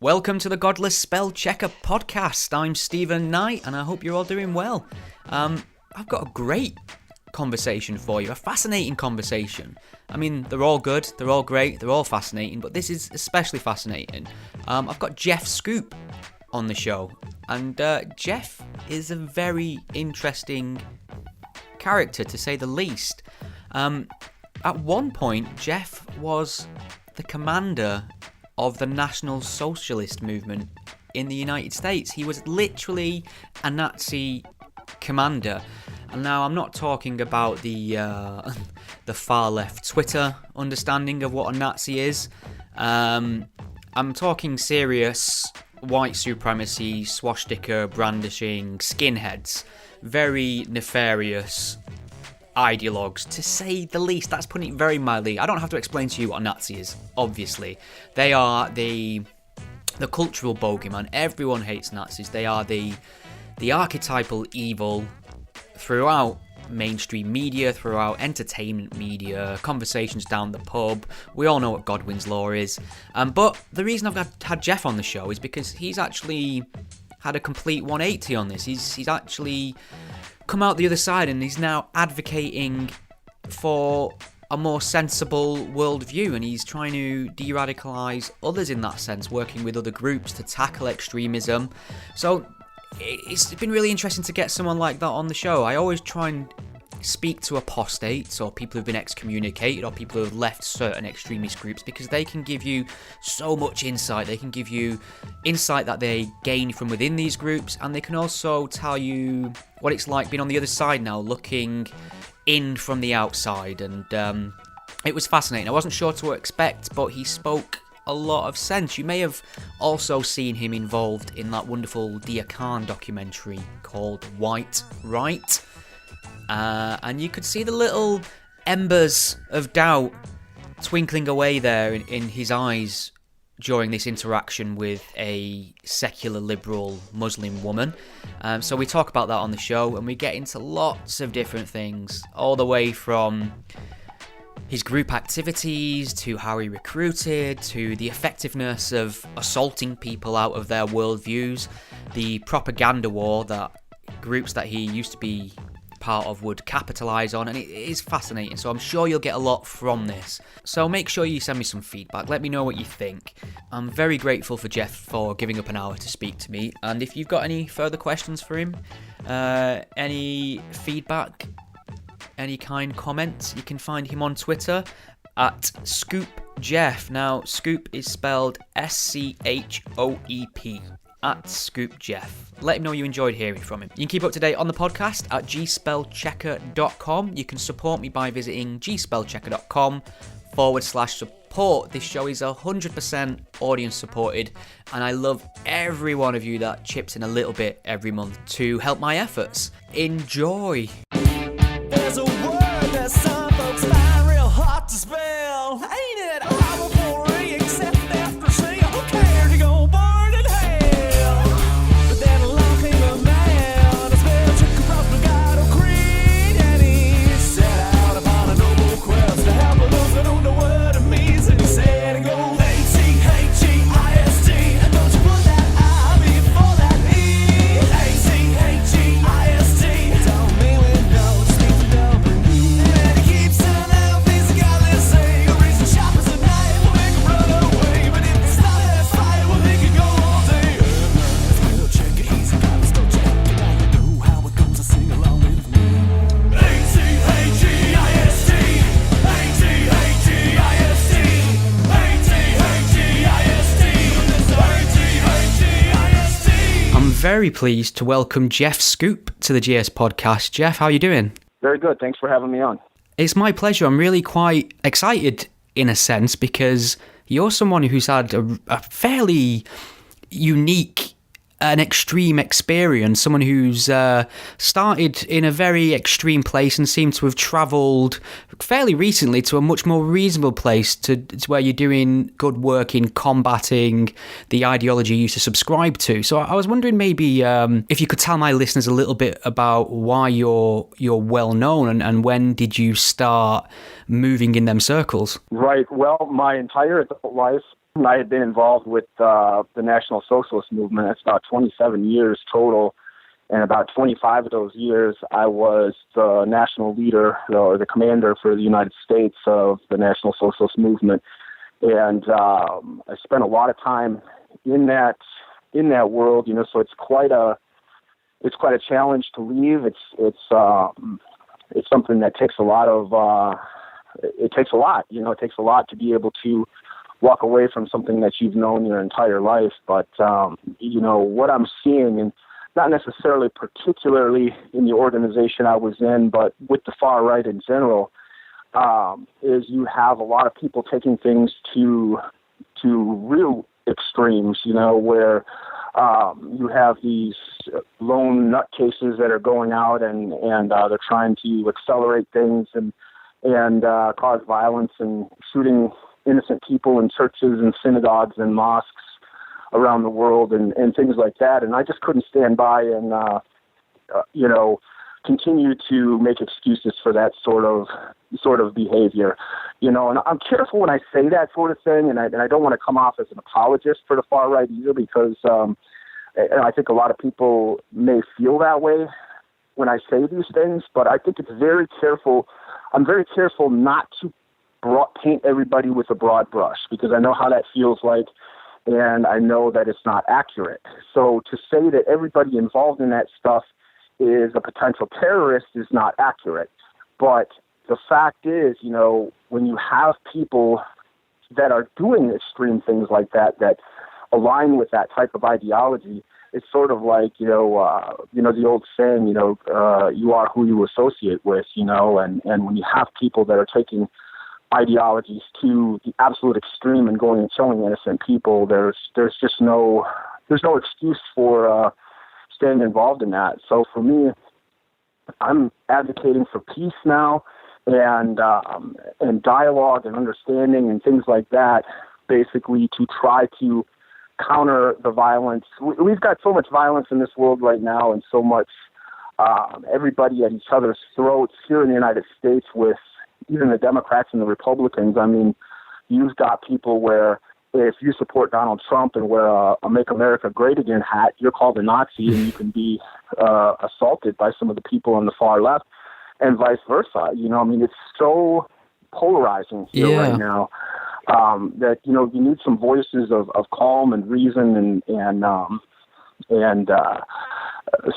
Welcome to the Godless Spell Checker podcast. I'm Stephen Knight, and I hope you're all doing well. I've got a great conversation for you, a fascinating conversation. I mean, they're all good, they're all great, they're all fascinating, but this is especially fascinating. I've got Jeff Schoep on the show, and Jeff is a very interesting character, to say the least. At one point, Jeff was the commander of the National Socialist movement in the United States. He was literally a Nazi commander. And now I'm not talking about the far left Twitter understanding of what a Nazi is. I'm talking serious white supremacy, swastika brandishing skinheads. Very nefarious ideologues, to say the least. That's putting it very mildly. I don't have to explain to you what a Nazi is, obviously. They are the cultural bogeyman. Everyone hates Nazis. They are the archetypal evil throughout mainstream media, throughout entertainment media, conversations down the pub. We all know what Godwin's Law is. But the reason I've had Jeff on the show is because he's actually had a complete 180 on this. He's actually come out the other side, and he's now advocating for a more sensible worldview, and he's trying to de-radicalize others in that sense, working with other groups to tackle extremism. So it's been really interesting to get someone like that on the show. I always try and speak to apostates or people who've been excommunicated or people who have left certain extremist groups, because they can give you so much insight. They can give you insight that they gain from within these groups, and they can also tell you what it's like being on the other side now, looking in from the outside. And it was fascinating. I wasn't sure to expect, but he spoke a lot of sense. You may have also seen him involved in that wonderful Deeyah Khan documentary called White Right. And you could see the little embers of doubt twinkling away there in his eyes during this interaction with a secular liberal Muslim woman. So we talk about that on the show, and we get into lots of different things, all the way from his group activities, to how he recruited, to the effectiveness of assaulting people out of their worldviews, the propaganda war that groups that he used to be part of would capitalise on, and it is fascinating. So I'm sure you'll get a lot from this. So make sure you send me some feedback. Let me know what you think. I'm very grateful for Jeff for giving up an hour to speak to me, and if you've got any further questions for him, any feedback, any kind comments, you can find him on Twitter at SchoepJeff. Now, Schoep is spelled SCHOEP. At SchoepJeff. Let him know you enjoyed hearing from him. You can keep up to date on the podcast at gspellchecker.com. You can support me by visiting gspellchecker.com/support. This show is 100% audience supported, and I love every one of you that chips in a little bit every month to help my efforts. Enjoy. There's a word that some folks find real hard to spell. Ain't it horrible for you, except after seeing who cared to go burn in hell? But then along came a man, a spell checker from the God of Creed, and he set out upon a noble quest to help those that don't know what it means. And he said, go A-T-H-E-I-S-T, and don't you put that I before that E. A-T-H-E-I-S-T, don't mean we know, just means we don't believe. And he keeps telling them things he got to say. A reason shoppers at night will make him run away, but if they start that fight, well, they can go all day. Spell checker, he's a god, spell checker. Now you know how it goes, so sing along with me. A-T-H-E-I-S-T, A-T-H-E-I-S-T, A-T-H-E-I-S-T, I'm very pleased to welcome Jeff Schoep to the GS podcast. Jeff, how are you doing? Very good. Thanks for having me on. It's my pleasure. I'm really quite excited in a sense, because you're someone who's had a fairly unique and extreme experience, someone who's started in a very extreme place and seemed to have travelled fairly recently to a much more reasonable place to where you're doing good work in combating the ideology you used to subscribe to. So I was wondering maybe if you could tell my listeners a little bit about why you're well known, and when did you start moving in them circles? Right. Well, my entire adult life, I had been involved with the National Socialist movement. That's about 27 years total. And about 25 of those years, I was the national leader or the commander for the United States of the National Socialist movement. And I spent a lot of time in that world, so it's quite a challenge to leave. It's something that takes a lot of it takes a lot to be able to walk away from something that you've known your entire life. But what I'm seeing, and not necessarily particularly in the organization I was in, but with the far right in general, is you have a lot of people taking things to real extremes, where you have these lone nutcases that are going out and they're trying to accelerate things and cause violence and shooting innocent people in churches and synagogues and mosques around the world and things like that. And I just couldn't stand by and, continue to make excuses for that sort of behavior, and I'm careful when I say that sort of thing. And I don't want to come off as an apologist for the far right either, because I think a lot of people may feel that way when I say these things, but I think I'm very careful not to paint everybody with a broad brush, because I know how that feels like, and I know that it's not accurate. So to say that everybody involved in that stuff is a potential terrorist is not accurate. But the fact is, when you have people that are doing extreme things like that align with that type of ideology, it's sort of like, the old saying, you are who you associate with, and when you have people that are taking ideologies to the absolute extreme and going and killing innocent people, there's no excuse for staying involved in that. So for me, I'm advocating for peace now and dialogue and understanding and things like that, basically to try to counter the violence. We've got so much violence in this world right now, and so much everybody at each other's throats here in the United States, with even the Democrats and the Republicans. I mean, you've got people where if you support Donald Trump and wear a Make America Great Again hat, you're called a Nazi and you can be assaulted by some of the people on the far left, and vice versa. It's so polarizing here right now that, you need some voices of calm and reason and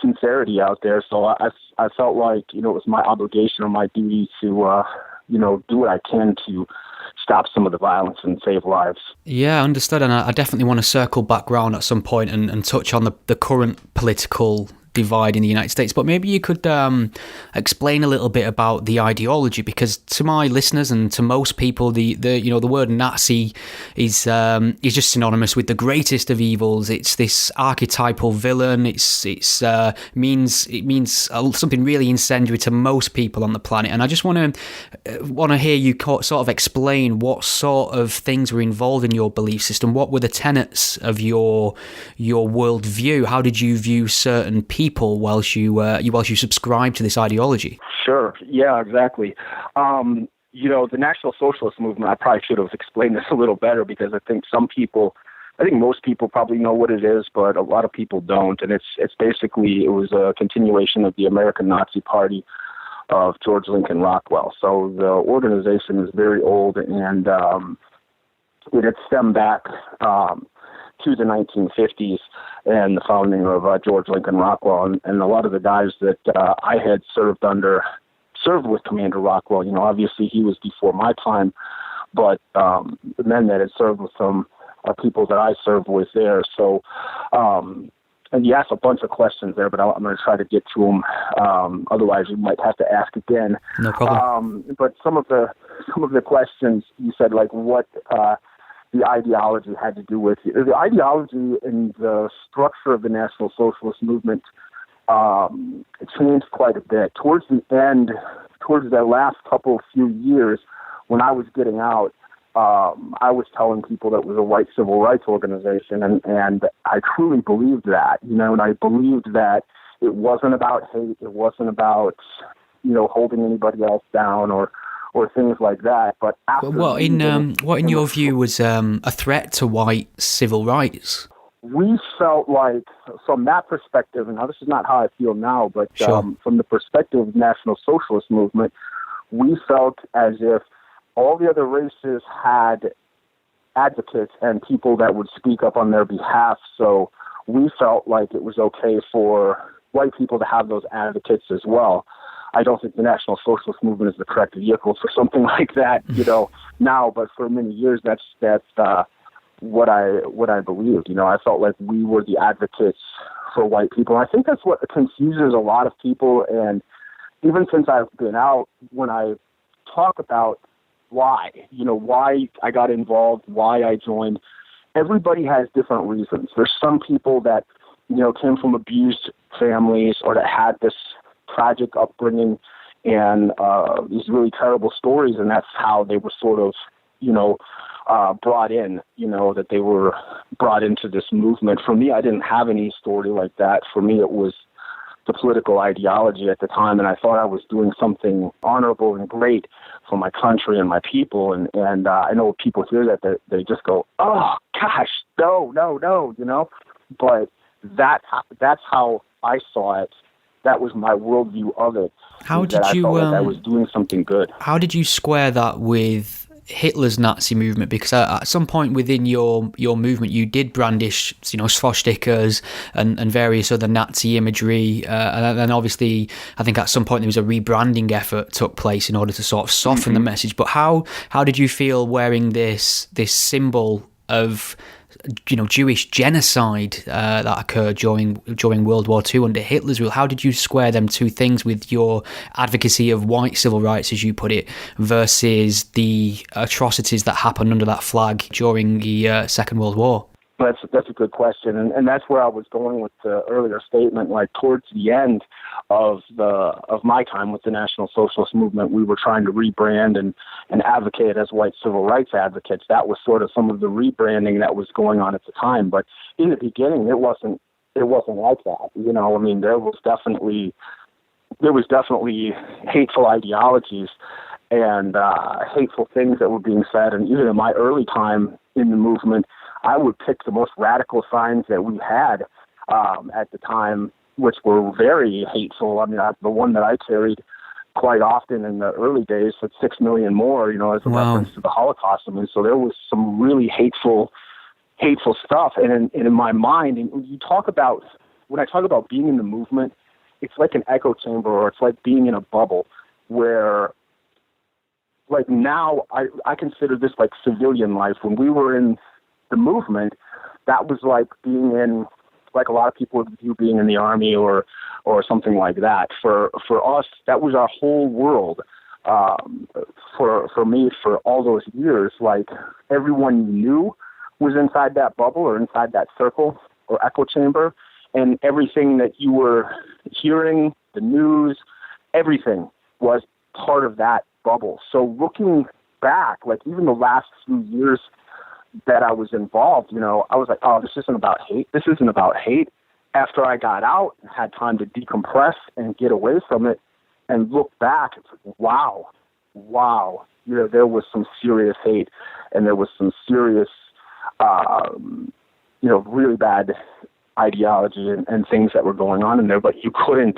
sincerity out there. So I felt like, it was my obligation or my duty to, do what I can to stop some of the violence and save lives. Yeah, understood. And I definitely want to circle back round at some point and touch on the current political divide in the United States, but maybe you could explain a little bit about the ideology, because to my listeners and to most people, the word Nazi is just synonymous with the greatest of evils. It's this archetypal villain. It means something really incendiary to most people on the planet. And I just want to hear you sort of explain what sort of things were involved in your belief system. What were the tenets of your worldview? How did you view certain people whilst you subscribe to this ideology? Sure. Yeah, exactly. The National Socialist movement, I probably should have explained this a little better, because I think most people probably know what it is, but a lot of people don't. And it's basically, it was a continuation of the American Nazi Party of George Lincoln Rockwell. So the organization is very old, and it had stemmed back to the 1950s and the founding of George Lincoln Rockwell. And a lot of the guys that I had served with Commander Rockwell, obviously he was before my time, but the men that had served with him are people that I served with there. So, and you asked a bunch of questions there, but I'm going to try to get to them. Otherwise, you might have to ask again. No problem. But some of the questions you said, like what the ideology had to do with it. The ideology and the structure of the National Socialist movement changed quite a bit. Towards the end, towards the last few years, when I was getting out, I was telling people that it was a white civil rights organization, and I truly believed that, and I believed that it wasn't about hate, it wasn't about, holding anybody else down or or things like that. But after What in your view was a threat to white civil rights? We felt like, from that perspective, and now this is not how I feel now, but Sure. from the perspective of the National Socialist movement, we felt as if all the other races had advocates and people that would speak up on their behalf. So we felt like it was okay for white people to have those advocates as well. I don't think the National Socialist movement is the correct vehicle for something like that, now, but for many years that's what I believed. I felt like we were the advocates for white people. And I think that's what confuses a lot of people. And even since I've been out, when I talk about why I got involved, why I joined, everybody has different reasons. There's some people that, came from abused families or that had this tragic upbringing and these really terrible stories, and that's how they were sort of, brought in, that they were brought into this movement. For me, I didn't have any story like that. For me, it was the political ideology at the time, and I thought I was doing something honorable and great for my country and my people. And I know people hear that, they just go, oh, gosh, no, But that's how I saw it. That was my worldview of it. How did I you? felt like I was doing something good. How did you square that with Hitler's Nazi movement? Because at some point within your movement, you did brandish, swastikas and various other Nazi imagery, and then obviously, I think at some point there was a rebranding effort took place in order to sort of soften the message. But how did you feel wearing this symbol of Jewish genocide that occurred during World War II under Hitler's rule? How did you square them two things with your advocacy of white civil rights, as you put it, versus the atrocities that happened under that flag during the Second World War? That's a good question, and that's where I was going with the earlier statement. Like towards the end of my time with the National Socialist movement, we were trying to rebrand and advocate as white civil rights advocates. That was sort of some of the rebranding that was going on at the time. But in the beginning, it wasn't like that. There was definitely hateful ideologies and hateful things that were being said. And even in my early time in the movement, I would pick the most radical signs that we had at the time, which were very hateful. The one that I carried quite often in the early days with 6 million more, as a reference to the Holocaust. So there was some really hateful stuff. And in my mind, and when I talk about being in the movement, it's like an echo chamber, or it's like being in a bubble where, like now, I consider this like civilian life. When we were in the movement, that was like being in, like a lot of people would view being in the army or something like that. For us, that was our whole world. For me, for all those years, like everyone you knew was inside that bubble or inside that circle or echo chamber, and everything that you were hearing, the news, everything was part of that bubble. So looking back, like even the last few years that I was involved, I was like, oh, this isn't about hate. This isn't about hate. After I got out and had time to decompress and get away from it and look back, it's like, wow. There was some serious hate, and there was some serious, really bad ideology and things that were going on in there, but you couldn't,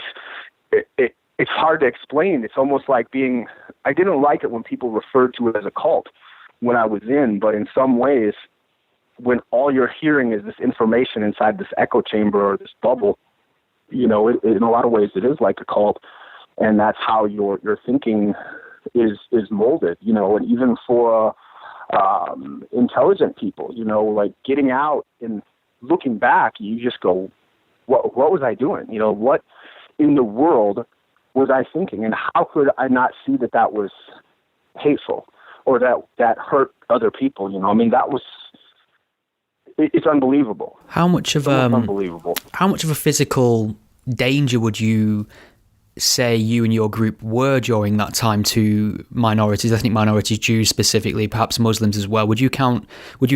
it's hard to explain. It's almost like I didn't like it when people referred to it as a cult when I was in, but in some ways, when all you're hearing is this information inside this echo chamber or this bubble, in a lot of ways it is like a cult, and that's how your thinking is molded, and even for intelligent people, like getting out and looking back, you just go, what was I doing? What in the world was I thinking, and how could I not see that was hateful? Or that hurt other people, that was, it's unbelievable. How much of a physical danger would you say you and your group were during that time to minorities, ethnic minorities, Jews specifically, perhaps Muslims as well? Would you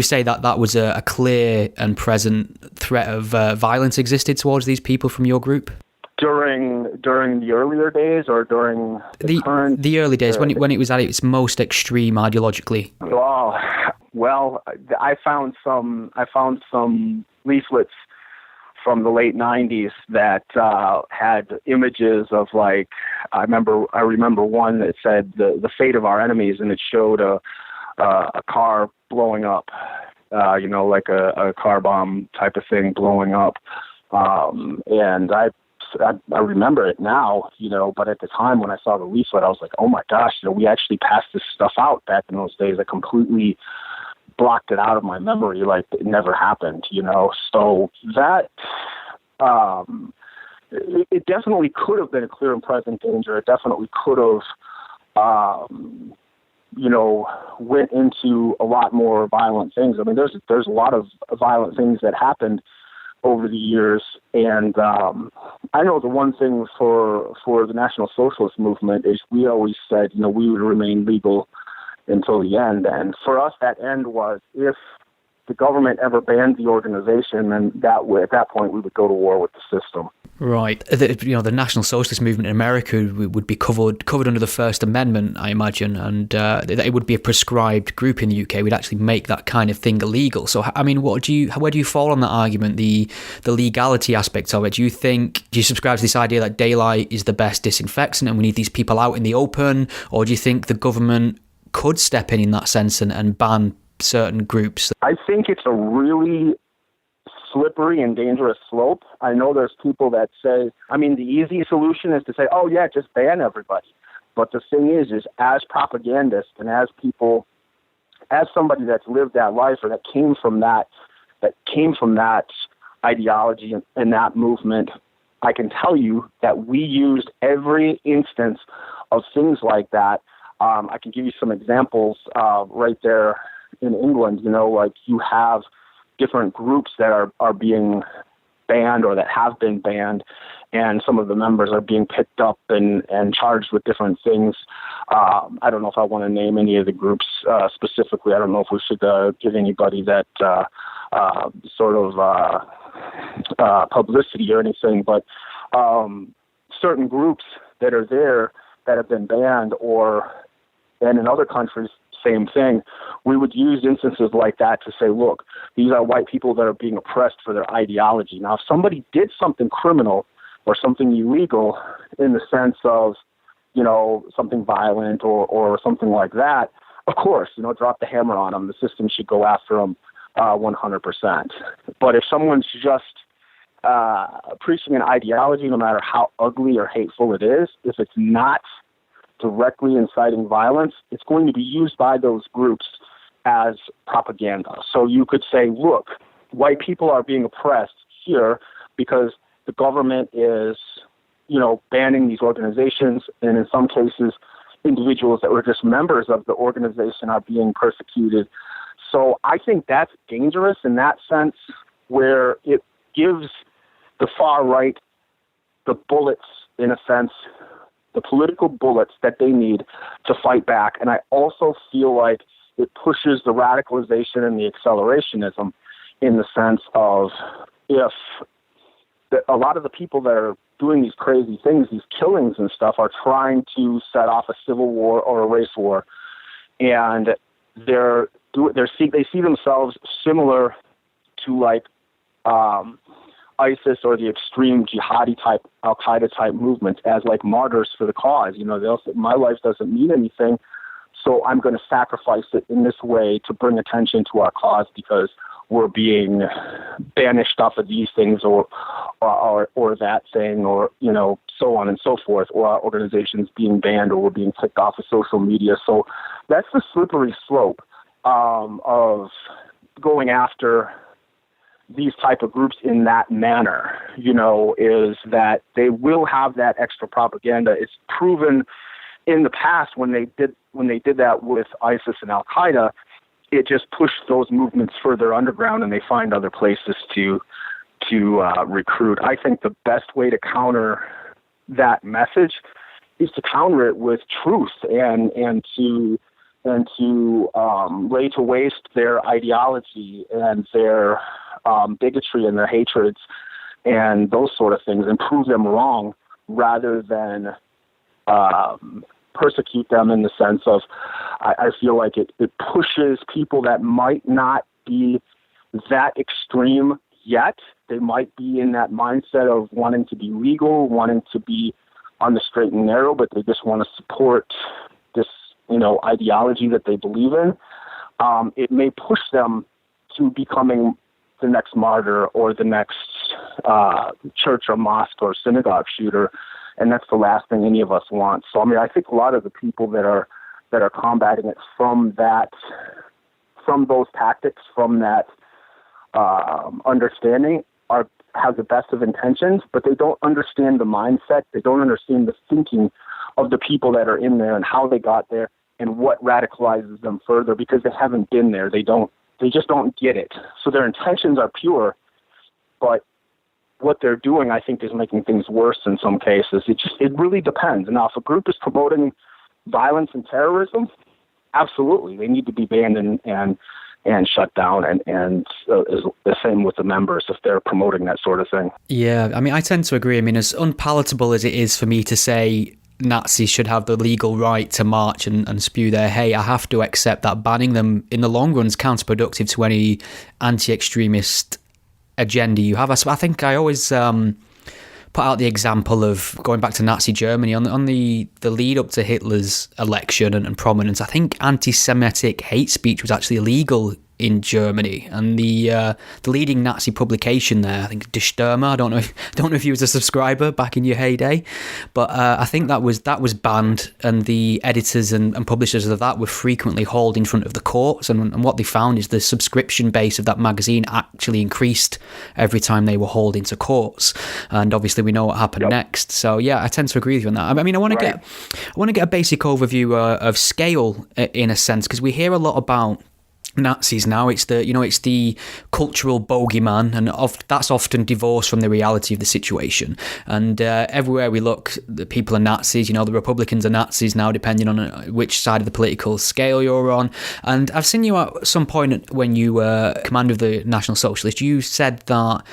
say that was a clear and present threat of violence existed towards these people from your group? During during the earlier days or during the current? The early days, when it was at its most extreme ideologically. Oh, well, I found some leaflets from the late 90s that had images of, like, I remember one that said the fate of our enemies, and it showed a car blowing up, like a car bomb type of thing blowing up. And I remember it now, but at the time when I saw the leaflet, I was like, oh my gosh, we actually passed this stuff out back in those days. I completely blocked it out of my memory, like it never happened, So that, it definitely could have been a clear and present danger. It definitely could have, went into a lot more violent things. I mean, there's a lot of violent things that happened over the years, and I know the one thing for the National Socialist movement is we always said, we would remain legal until the end. And for us, that end was if the government ever banned the organization, then at that point we would go to war with the system. Right. The National Socialist movement in America would be covered under the First Amendment, I imagine, and it would be a prescribed group in the UK. We'd actually make that kind of thing illegal. So, I mean, where do you fall on that argument, the legality aspect of it? Do you subscribe to this idea that daylight is the best disinfectant and we need these people out in the open, or do you think the government could step in that sense and ban certain groups? I think it's a really slippery and dangerous slope. I know there's people that say, the easy solution is to say, oh yeah, just ban everybody. But the thing is as propagandists and as people, as somebody that's lived that life or that came from that ideology and that movement, I can tell you that we used every instance of things like that. I can give you some examples right there in England. Like you have different groups that are being banned or that have been banned, and some of the members are being picked up and charged with different things. I don't know if I want to name any of the groups specifically. I don't know if we should give anybody that sort of publicity or anything, but certain groups that are there that have been banned, and in other countries, same thing. We would use instances like that to say, look, these are white people that are being oppressed for their ideology. Now, if somebody did something criminal or something illegal in the sense of, something violent or something like that, of course, drop the hammer on them. The system should go after them 100%. But if someone's just preaching an ideology, no matter how ugly or hateful it is, if it's not directly inciting violence, it's going to be used by those groups as propaganda. So you could say, look, white people are being oppressed here because the government is, banning these organizations, and in some cases, individuals that were just members of the organization are being persecuted. So I think that's dangerous in that sense, where it gives the far right the bullets, in a sense, the political bullets that they need to fight back. And I also feel like it pushes the radicalization and the accelerationism in the sense of if a lot of the people that are doing these crazy things, these killings and stuff, are trying to set off a civil war or a race war, and they see themselves similar to like ISIS or the extreme jihadi type, Al-Qaeda type movements as like martyrs for the cause. They'll say, my life doesn't mean anything, so I'm going to sacrifice it in this way to bring attention to our cause because we're being banished off of these things or that thing, or, so on and so forth, or our organizations being banned or we're being kicked off of social media. So that's the slippery slope of going after these type of groups in that manner, is that they will have that extra propaganda. It's proven in the past when they did that with ISIS and Al-Qaeda, it just pushed those movements further underground and they find other places to recruit. I think the best way to counter that message is to counter it with truth and to lay to waste their ideology and their bigotry and their hatreds and those sort of things, and prove them wrong rather than persecute them in the sense of, I feel like it pushes people that might not be that extreme yet. They might be in that mindset of wanting to be legal, wanting to be on the straight and narrow, but they just want to support this, ideology that they believe in. It may push them to becoming the next martyr or the next church or mosque or synagogue shooter, and that's the last thing any of us want. So, I think a lot of the people that are combating it from those tactics, from that understanding, have the best of intentions, but they don't understand the mindset. They don't understand the thinking of the people that are in there and how they got there and what radicalizes them further, because they haven't been there. They just don't get it. So their intentions are pure, but what they're doing, I think, is making things worse in some cases. It really depends. Now, if a group is promoting violence and terrorism, absolutely, they need to be banned and shut down, and the same with the members if they're promoting that sort of thing. Yeah, I tend to agree. As unpalatable as it is for me to say Nazis should have the legal right to march and spew their hate, I have to accept that banning them in the long run is counterproductive to any anti-extremist agenda you have. I think I always put out the example of going back to Nazi Germany on the lead up to Hitler's election and prominence. I think anti-Semitic hate speech was actually illegal in Germany, and the leading Nazi publication there, I think Die Stürmer, I don't know if you was a subscriber back in your heyday, but I think that was banned, and the editors and publishers of that were frequently hauled in front of the courts, and what they found is the subscription base of that magazine actually increased every time they were hauled into courts, and obviously we know what happened next. So yeah, I tend to agree with you on that. I want to get a basic overview of scale in a sense, because we hear a lot about Nazis now. It's the cultural bogeyman, and that's often divorced from the reality of the situation. And everywhere we look, the people are Nazis. The Republicans are Nazis now, depending on which side of the political scale you're on. And I've seen you at some point when you were commander of the National Socialists, you said that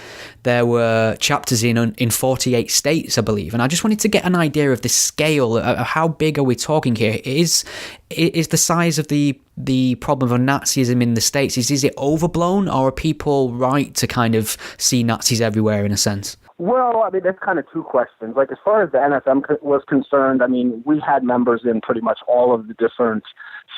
there were chapters in 48 states, I believe. And I just wanted to get an idea of the scale. How big are we talking here? Is the size of the problem of Nazism in the States, is it overblown, or are people right to kind of see Nazis everywhere in a sense? Well, that's kind of two questions. Like, as far as the NSM was concerned, we had members in pretty much all of the different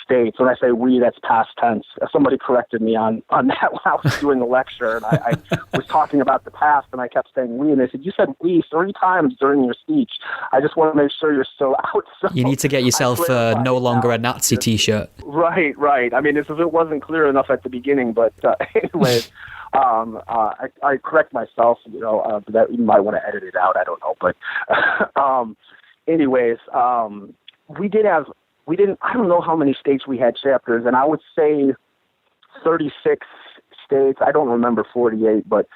states. When I say we, that's past tense. Somebody corrected me on that when I was doing the lecture, and I was talking about the past, and I kept saying we, and they said, you said we 3 times during your speech. I just want to make sure you're still out. So you need to get yourself no longer a Nazi t-shirt. Right. If it wasn't clear enough at the beginning, but anyways, I correct myself, that you might want to edit it out. I don't know. But anyways, I don't know how many states we had chapters, and I would say 36 states. I don't remember 48, but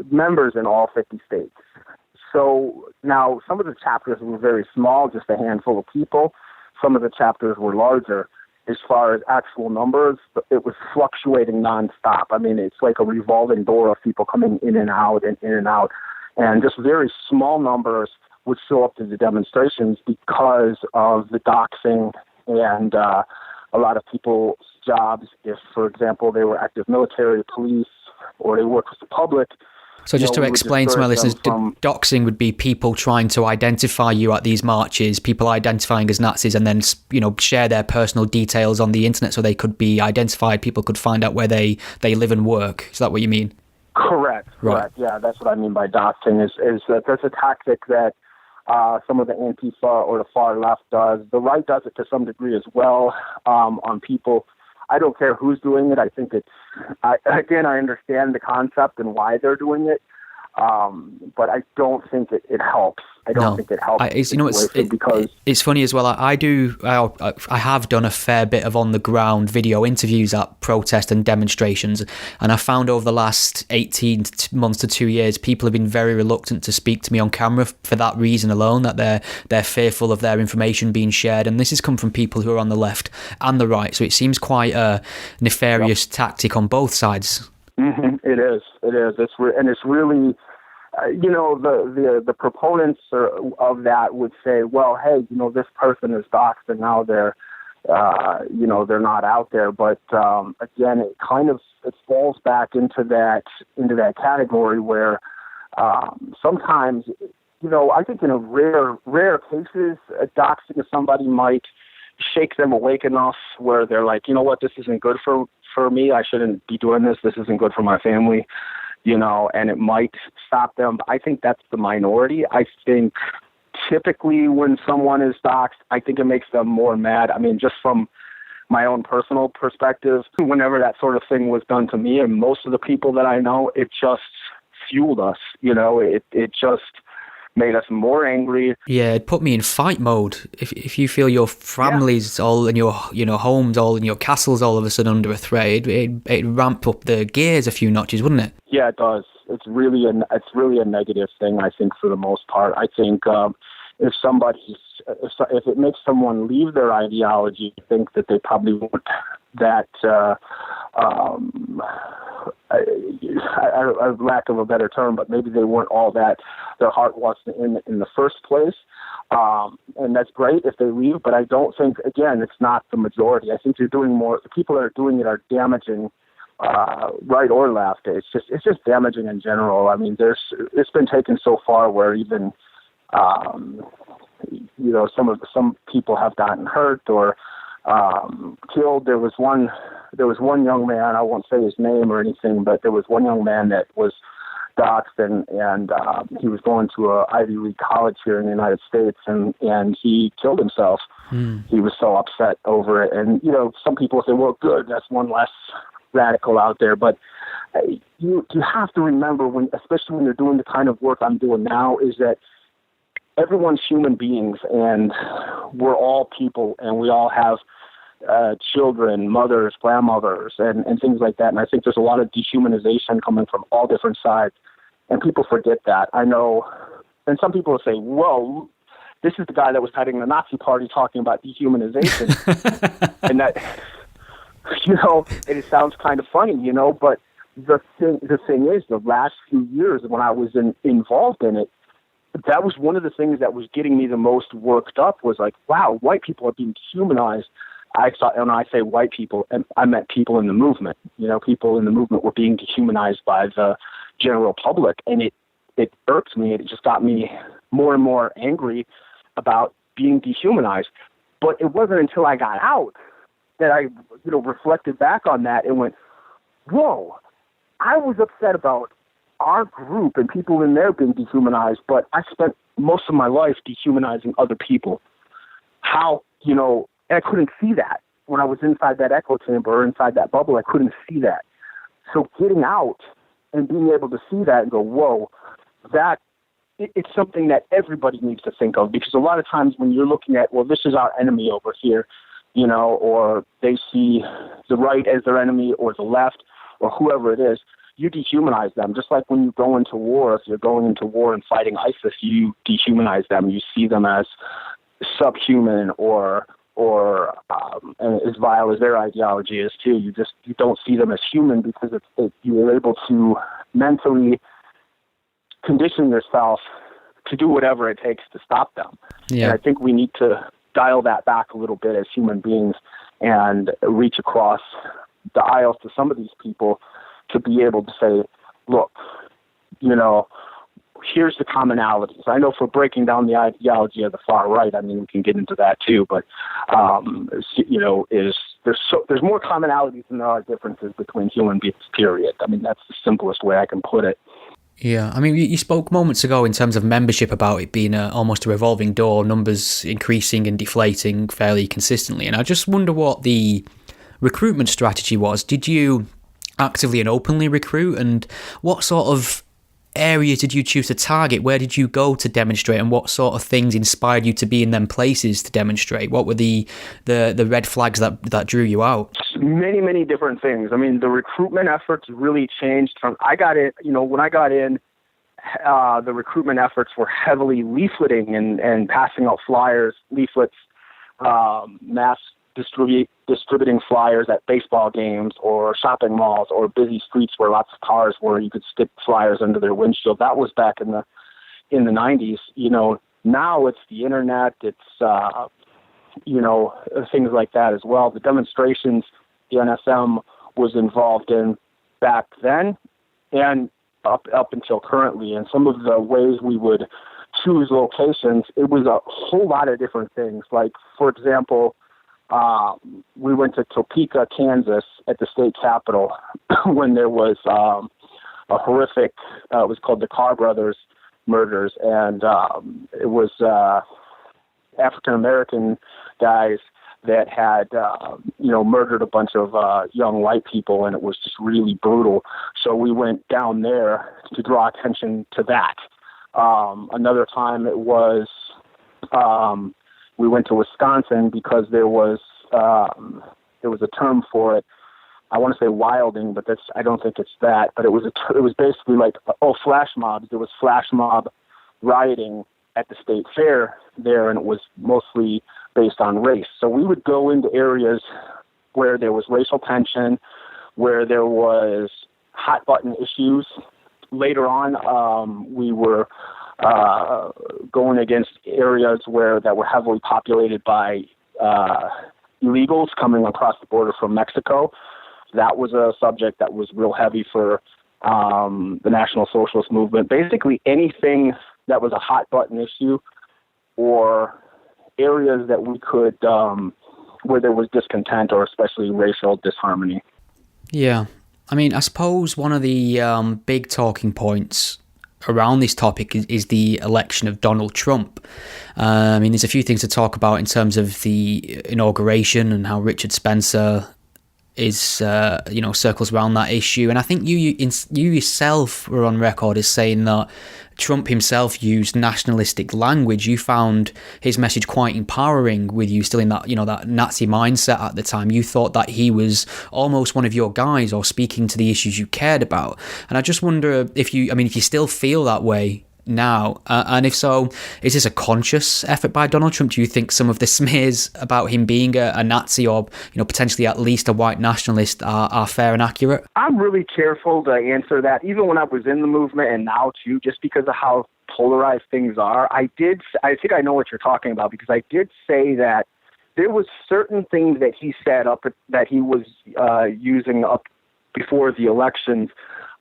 members in all 50 states. So now some of the chapters were very small, just a handful of people. Some of the chapters were larger. As far as actual numbers, it was fluctuating nonstop. It's like a revolving door of people coming in and out and in and out. And just very small numbers would show up to the demonstrations because of the doxing and a lot of people's jobs. If, for example, they were active military, police, or they worked with the public. So just to explain to my listeners, doxing would be people trying to identify you at these marches, people identifying as Nazis, and then share their personal details on the internet so they could be identified. People could find out where they live and work. Is that what you mean? Correct. Yeah, that's what I mean by doxing. Is that there's a tactic that some of the Antifa or the far left does. The right does it to some degree as well on people. I don't care who's doing it. I think I understand the concept and why they're doing it, but I don't think it helps. I don't think it helps. It's funny as well. I have done a fair bit of on the ground video interviews at protest and demonstrations, and I found over the last 18 months to 2 years, people have been very reluctant to speak to me on camera for that reason alone, that they're fearful of their information being shared. And this has come from people who are on the left and the right, so it seems quite a nefarious tactic on both sides. Mm-hmm. It is. It's really. the proponents of that would say, well, hey, this person is doxed and now they're not out there. But again, it falls back into that category where sometimes, I think in a rare cases, doxing somebody might shake them awake enough where they're like, you know what, this isn't good for me. I shouldn't be doing this. This isn't good for my family. And it might stop them. I think that's the minority. I think typically when someone is doxed, I think it makes them more mad. I mean, just from my own personal perspective, whenever that sort of thing was done to me and most of the people that I know, it just fueled us. It just made us more angry. Yeah, it put me in fight mode. If you feel your family's all in your homes, all in your castles, all of a sudden under a threat, it ramp up the gears a few notches, wouldn't it? Yeah, it does. It's really a negative thing, I think, for the most part. I think if it makes someone leave their ideology, I think that they probably want that. Lack of a better term, but maybe they weren't all that their heart was in the first place. And that's great if they leave, but I don't think, again, it's not the majority. I think you're doing more. The people that are doing it are damaging, right or left. It's just damaging in general. I mean, it's been taken so far where even, some people have gotten hurt or killed. There was one young man, I won't say his name or anything, but there was one young man that was doxed and he was going to a Ivy League college here in the United States and he killed himself. He was so upset over it. And, some people say, well, good, that's one less radical out there. But you have to remember, especially when you're doing the kind of work I'm doing now, is that everyone's human beings and we're all people and we all have children, mothers, grandmothers, and things like that. And I think there's a lot of dehumanization coming from all different sides, and people forget that. I know, and some people will say, whoa, this is the guy that was heading the Nazi party talking about dehumanization. And that, and it sounds kind of funny, but the thing is, the last few years when I was involved in it, that was one of the things that was getting me the most worked up was like, wow, white people are being dehumanized. I thought, when I say white people, and I meant people in the movement. People in the movement were being dehumanized by the general public, and it irked me. It just got me more and more angry about being dehumanized. But it wasn't until I got out that I, reflected back on that and went, whoa, I was upset about our group and people in there being dehumanized, but I spent most of my life dehumanizing other people. How, and I couldn't see that when I was inside that echo chamber or inside that bubble. I couldn't see that. So getting out and being able to see that and go, whoa, it's something that everybody needs to think of, because a lot of times when you're looking at, well, this is our enemy over here, or they see the right as their enemy or the left or whoever it is, you dehumanize them. Just like when you go into war, if you're going into war and fighting ISIS, you dehumanize them. You see them as subhuman or as vile as their ideology is too. You don't see them as human because you are able to mentally condition yourself to do whatever it takes to stop them. Yeah. And I think we need to dial that back a little bit as human beings and reach across the aisles to some of these people to be able to say, look, here's the commonalities. I know for breaking down the ideology of the far right, I mean, we can get into that too, but, there's more commonalities than there are differences between human beings, period. I mean, that's the simplest way I can put it. Yeah, I mean, you spoke moments ago in terms of membership about it being almost a revolving door, numbers increasing and deflating fairly consistently. And I just wonder what the recruitment strategy was. Did you actively and openly recruit, and what sort of areas did you choose to target? Where did you go to demonstrate, and what sort of things inspired you to be in them places to demonstrate? What were the red flags that drew you out? Many, many different things. I mean, the recruitment efforts really changed from, when I got in, the recruitment efforts were heavily leafleting and passing out flyers, leaflets, mass distributing flyers at baseball games or shopping malls or busy streets where lots of cars were. You could stick flyers under their windshield. That was back in the 90s. Now it's the internet. It's things like that as well. The demonstrations the NSM was involved in back then and up until currently, and some of the ways we would choose locations, it was a whole lot of different things. Like, for example, we went to Topeka, Kansas at the state capitol when there was a horrific, it was called the Carr brothers murders, and it was African-American guys that had, murdered a bunch of young white people, and it was just really brutal. So we went down there to draw attention to that. Another time it was, we went to Wisconsin because there was a term for it. I want to say wilding, but I don't think it's that. But it was basically like, flash mobs. There was flash mob rioting at the state fair there, and it was mostly based on race. So we would go into areas where there was racial tension, where there was hot button issues. Later on, we were going against areas that were heavily populated by illegals coming across the border from Mexico. That was a subject that was real heavy for the National Socialist movement. Basically anything that was a hot button issue or areas that we could, where there was discontent or especially racial disharmony. Yeah. I mean, I suppose one of the big talking points around this topic is the election of Donald Trump. I mean, there's a few things to talk about in terms of the inauguration and how Richard Spencer is, circles around that issue. And I think you yourself were on record as saying that Trump himself used nationalistic language. You found his message quite empowering, with you still in that, that Nazi mindset at the time. You thought that he was almost one of your guys, or speaking to the issues you cared about. And I just wonder if you still feel that way now, and if so, is this a conscious effort by Donald Trump? Do you think some of the smears about him being a Nazi or potentially at least a white nationalist are fair and accurate? I'm really careful to answer that, even when I was in the movement and now too, just because of how polarized things are. I think I know what you're talking about, because I did say that there was certain things that he said that he was using up before the elections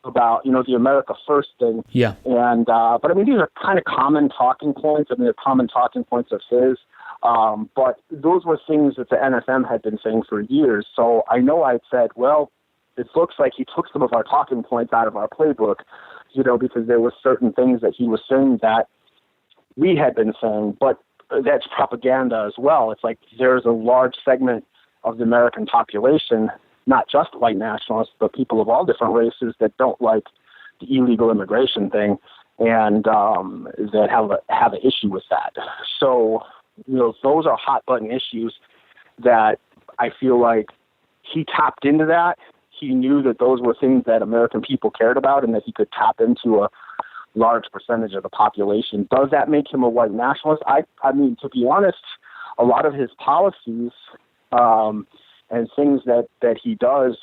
about, the America First thing. Yeah. And, but I mean, these are kind of common talking points. I mean, they're common talking points of his. But those were things that the NSM had been saying for years. So I know I'd said, well, it looks like he took some of our talking points out of our playbook, because there were certain things that he was saying that we had been saying, but that's propaganda as well. It's like there's a large segment of the American population, not just white nationalists, but people of all different races that don't like the illegal immigration thing, and that have an issue with that. So, those are hot button issues that I feel like he tapped into that. He knew that those were things that American people cared about, and that he could tap into a large percentage of the population. Does that make him a white nationalist? I mean, to be honest, a lot of his policies, and things that he does,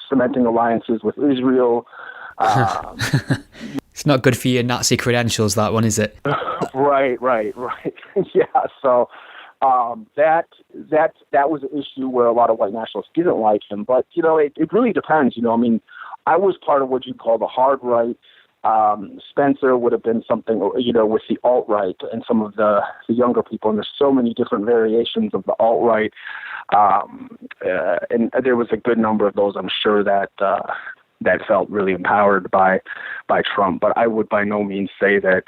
cementing alliances with Israel. It's not good for your Nazi credentials, that one, is it? Right. Yeah. So that was an issue where a lot of white nationalists didn't like him. But it really depends. I mean, I was part of what you call the hard right. Spencer would have been something, with the alt-right and some of the younger people. And there's so many different variations of the alt-right. And there was a good number of those, I'm sure, that felt really empowered by Trump. But I would by no means say that,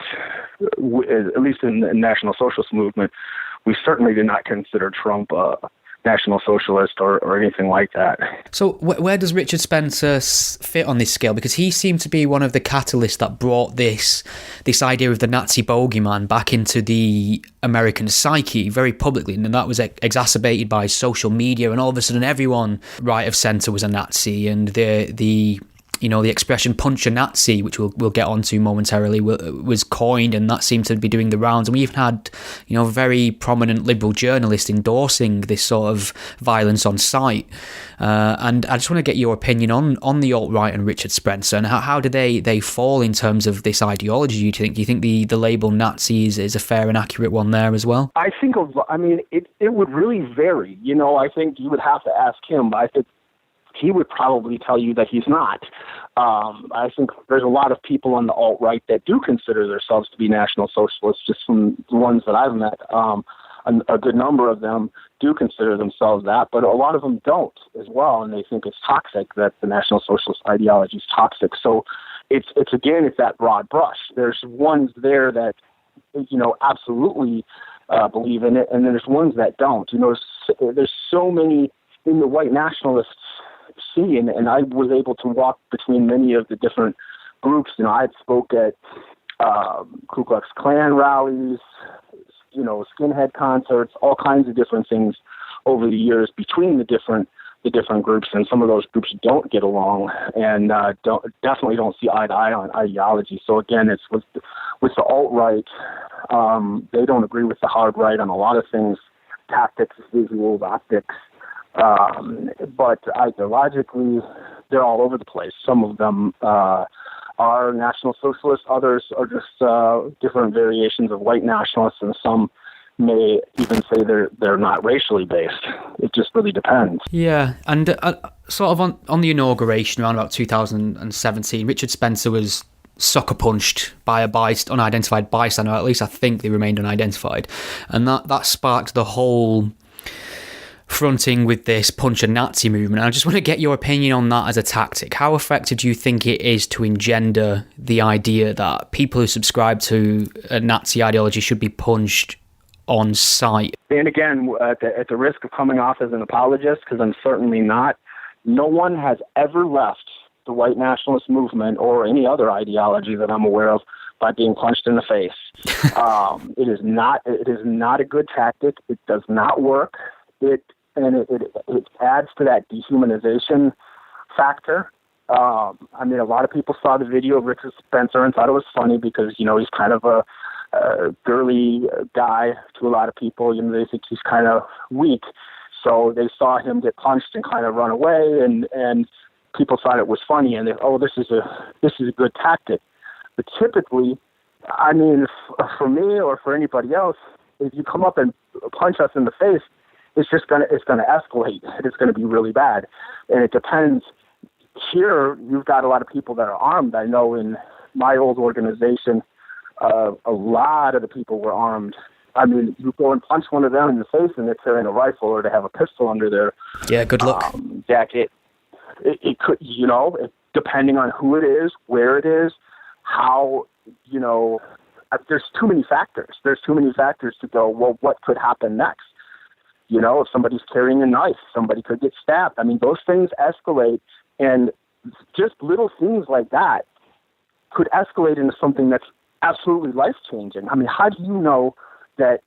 at least in the National Socialist movement, we certainly did not consider Trump a National Socialist or anything like that. So where does Richard Spencer fit on this scale? Because he seemed to be one of the catalysts that brought this idea of the Nazi bogeyman back into the American psyche very publicly, and that was exacerbated by social media, and all of a sudden everyone right of centre was a Nazi, and the the expression "punch a Nazi," which we'll get onto momentarily, was coined, and that seemed to be doing the rounds. And we even had, very prominent liberal journalists endorsing this sort of violence on site. And I just want to get your opinion on the alt-right and Richard Spencer, and how do they fall in terms of this ideology? Do you think the label Nazi is a fair and accurate one there as well? It would really vary. I think you would have to ask him. I think he would probably tell you that he's not. I think there's a lot of people on the alt-right that do consider themselves to be National Socialists, just from the ones that I've met. A good number of them do consider themselves that, but a lot of them don't as well, and they think it's toxic, that the National Socialist ideology is toxic. So it's that broad brush. There's ones there that, absolutely believe in it, and then there's ones that don't. There's so many in the white nationalists scene, and I was able to walk between many of the different groups. I spoke at Ku Klux Klan rallies, skinhead concerts, all kinds of different things over the years between the different groups, and some of those groups don't get along and definitely don't see eye to eye on ideology. So again, it's with the alt-right, they don't agree with the hard right on a lot of things, tactics, visuals, optics, but ideologically, they're all over the place. Some of them are National Socialists, others are just different variations of white nationalists, and some may even say they're not racially based. It just really depends. Yeah, and sort of on the inauguration around about 2017, Richard Spencer was sucker punched by a unidentified bystander, or at least I think they remained unidentified, and that sparked the whole fronting with this punch a Nazi movement. I just want to get your opinion on that as a tactic. How effective do you think it is to engender the idea that people who subscribe to a Nazi ideology should be punched on sight? And again, at the risk of coming off as an apologist, because I'm certainly not, no one has ever left the white nationalist movement or any other ideology that I'm aware of by being punched in the face. It is not a good tactic. It does not work. It adds to that dehumanization factor. A lot of people saw the video of Richard Spencer and thought it was funny because, he's kind of a girly guy to a lot of people. They think he's kind of weak. So they saw him get punched and kind of run away, and people thought it was funny, and this is a good tactic. But typically, for me or for anybody else, if you come up and punch us in the face, it's going to escalate. It's going to be really bad. And it depends. Here, you've got a lot of people that are armed. I know in my old organization, a lot of the people were armed. You go and punch one of them in the face and they're carrying a rifle or they have a pistol under their good luck jacket. It could, depending on who it is, where it is, how, there's too many factors. There's too many factors to go, well, what could happen next? If somebody's carrying a knife, somebody could get stabbed. Those things escalate, and just little things like that could escalate into something that's absolutely life-changing. How do you know that,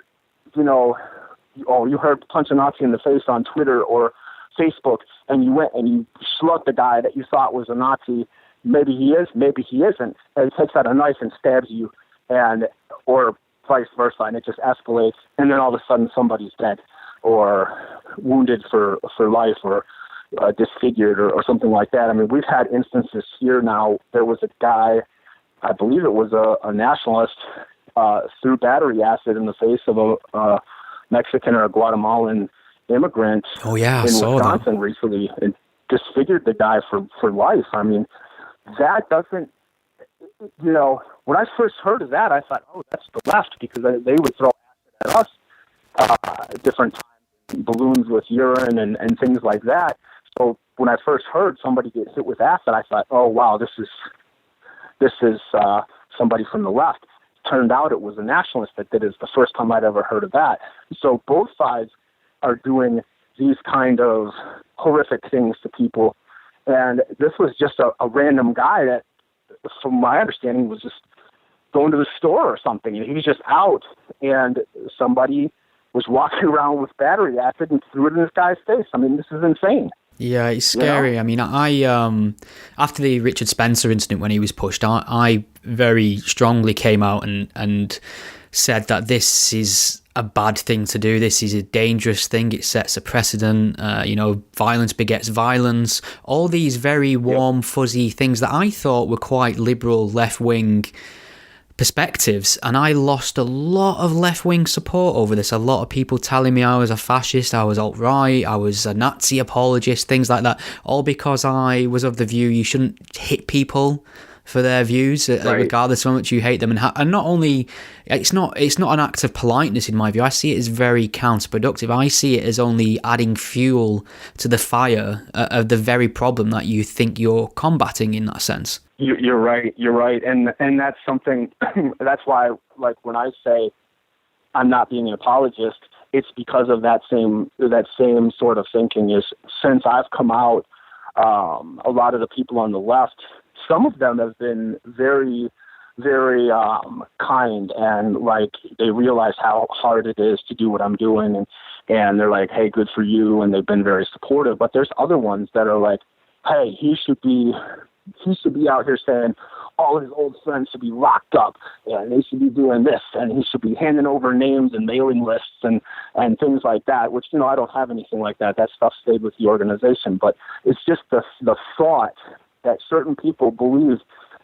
you heard punch a Nazi in the face on Twitter or Facebook, and you went and you slugged the guy that you thought was a Nazi. Maybe he is, maybe he isn't. And he takes out a knife and stabs you, or vice versa, and it just escalates, and then all of a sudden somebody's dead or wounded for life or disfigured or something like that. We've had instances here now. There was a guy, I believe it was a nationalist, threw battery acid in the face of a Mexican or a Guatemalan immigrant in Wisconsin recently and disfigured the guy for life. That doesn't, when I first heard of that, I thought, oh, that's the left, because they would throw acid at us different times, balloons with urine and things like that. So when I first heard somebody get hit with acid, I thought, oh, wow, this is somebody from the left. Turned out it was a nationalist that did it. It's the first time I'd ever heard of that. So both sides are doing these kind of horrific things to people. And this was just a random guy that, from my understanding, was just going to the store or something. He was just out, and somebody was walking around with battery acid and threw it in this guy's face. This is insane. Yeah, it's scary. I mean, I after the Richard Spencer incident when he was pushed, I very strongly came out and said that this is a bad thing to do. This is a dangerous thing. It sets a precedent. Violence begets violence. All these very warm, fuzzy things that I thought were quite liberal, left-wing perspectives, and I lost a lot of left-wing support over this. A lot of people telling me I was a fascist, I was alt-right, I was a Nazi apologist, things like that, all because I was of the view you shouldn't hit people for their views, regardless of how much you hate them. And not only, it's not an act of politeness in my view. I see it as very counterproductive. I see it as only adding fuel to the fire of the very problem that you think you're combating in that sense. You're right, and that's something. That's why, like, when I say I'm not being an apologist, it's because of that same sort of thinking. Is since I've come out, a lot of the people on the left, some of them have been very, very kind, and like they realize how hard it is to do what I'm doing, and they're like, hey, good for you, and they've been very supportive. But there's other ones that are like, hey, he should be out here saying all his old friends should be locked up, and they should be doing this, and he should be handing over names and mailing lists and things like that, which, I don't have anything like that. That stuff stayed with the organization. But it's just the thought that certain people believe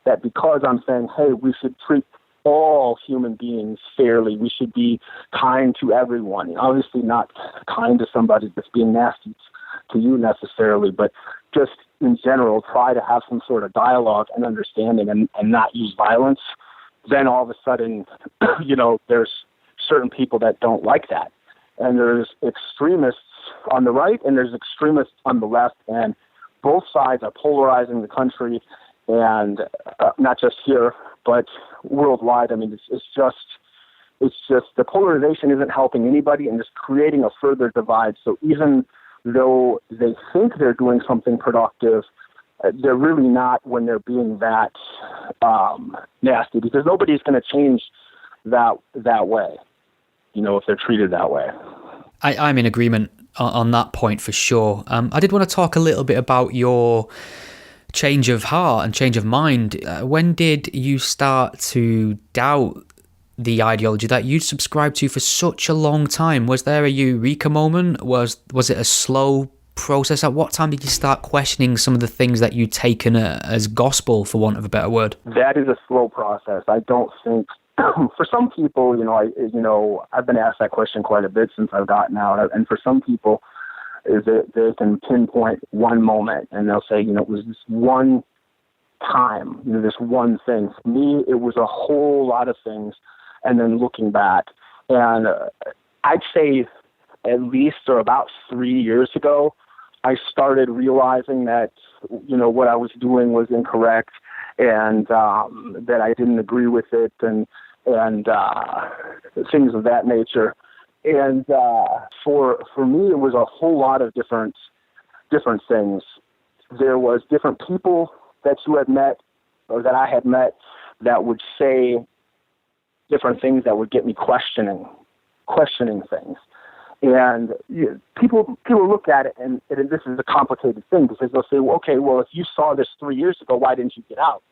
that because I'm saying, hey, we should treat all human beings fairly, we should be kind to everyone. Obviously not kind to somebody that's being nasty to you necessarily, but just in general, try to have some sort of dialogue and understanding and not use violence. Then all of a sudden, there's certain people that don't like that. And there's extremists on the right and there's extremists on the left, and both sides are polarizing the country, and not just here, but worldwide. I mean, it's just the polarization isn't helping anybody and just creating a further divide. So even though they think they're doing something productive, they're really not when they're being that nasty, because nobody's going to change that way, if they're treated that way. I'm in agreement on that point for sure. I did want to talk a little bit about your change of heart and change of mind. When did you start to doubt the ideology that you subscribed to for such a long time? Was there a eureka moment? Was it a slow process? At what time did you start questioning some of the things that you'd taken as gospel, for want of a better word? That is a slow process. I don't think for some people, I've been asked that question quite a bit since I've gotten out, and for some people, they can pinpoint one moment and they'll say, it was this one time, this one thing. For me, it was a whole lot of things. And then looking back, and I'd say at least or about 3 years ago, I started realizing that, what I was doing was incorrect, and that I didn't agree with it, and things of that nature. And for me, it was a whole lot of different things. There was different people that you had met, or that I had met, that would say different things that would get me questioning things. And people look at it, and this is a complicated thing, because they'll say, well, okay, well, if you saw this 3 years ago, why didn't you get out?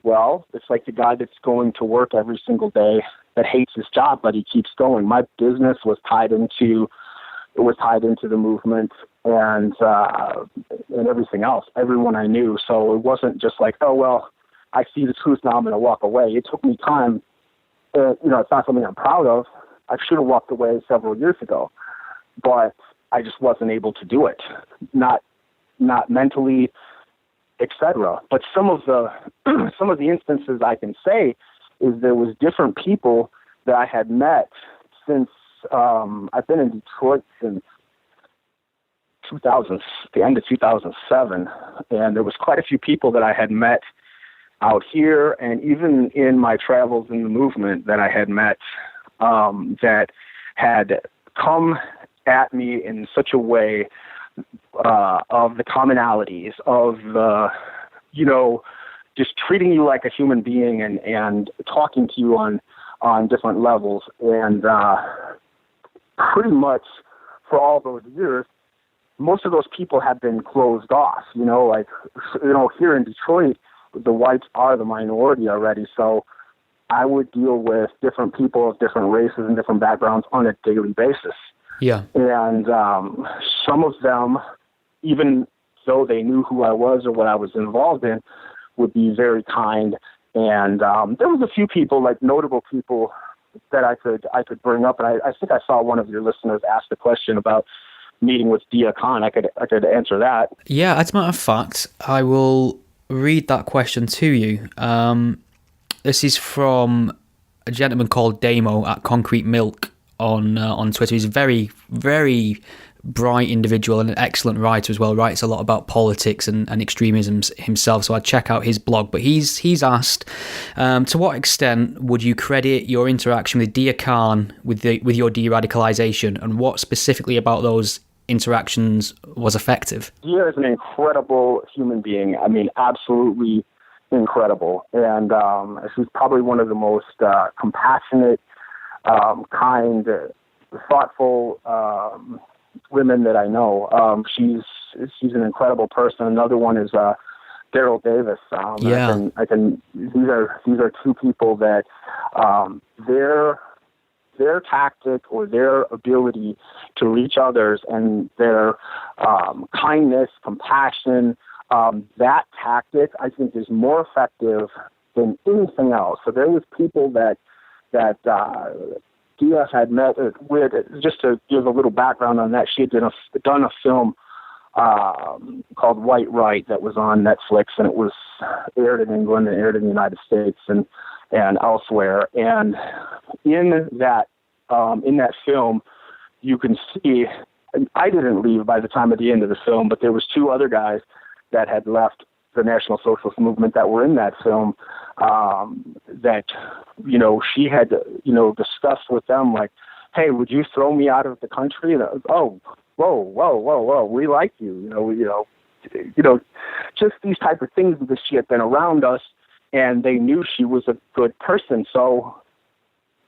Well, it's like the guy that's going to work every single day that hates his job, but he keeps going. My business was tied into the movement and everything else, everyone I knew. So it wasn't just like, oh, well, I see the truth now, I'm going to walk away. It took me time. It's not something I'm proud of. I should have walked away several years ago, but I just wasn't able to do it. Not mentally, etc. But some of the instances I can say is there was different people that I had met since I've been in Detroit since the end of 2007, and there was quite a few people that I had met out here, and even in my travels in the movement that I had met that had come at me in such a way of the commonalities of the, just treating you like a human being and talking to you on different levels. And pretty much for all those years, most of those people have been closed off. Like, here in Detroit, the whites are the minority already. So I would deal with different people of different races and different backgrounds on a daily basis. Yeah. And some of them, even though they knew who I was or what I was involved in, would be very kind. And there was a few people, like notable people, that I could bring up. And I think I saw one of your listeners ask the question about meeting with Deeyah Khan. I could answer that. Yeah, as a matter of fact, I will read that question to you. This is from a gentleman called Damo at Concrete Milk on Twitter. He's a very, very bright individual and an excellent writer as well. Writes a lot about politics and extremism himself, so I'd check out his blog. But he's asked, to what extent would you credit your interaction with Deeyah Khan with your de-radicalization, and what specifically about those interactions was effective? Deeyah is an incredible human being. I mean, absolutely incredible. And she's probably one of the most compassionate, kind, thoughtful women that I know. She's an incredible person. Another one is Daryl Davis. Yeah. These are two people that their tactic or their ability to reach others and their kindness, compassion, that tactic, I think, is more effective than anything else. So there was people that Deeyah had met with. Just to give a little background on that, she had done a film called White Right that was on Netflix, and it was aired in England and aired in the United States and elsewhere. And in that film, you can see, I didn't leave by the time of the end of the film, but there was two other guys that had left the National Socialist movement that were in that film, that, she had, discussed with them, like, hey, would you throw me out of the country? And whoa, we like you, just these type of things, because she had been around us and they knew she was a good person. So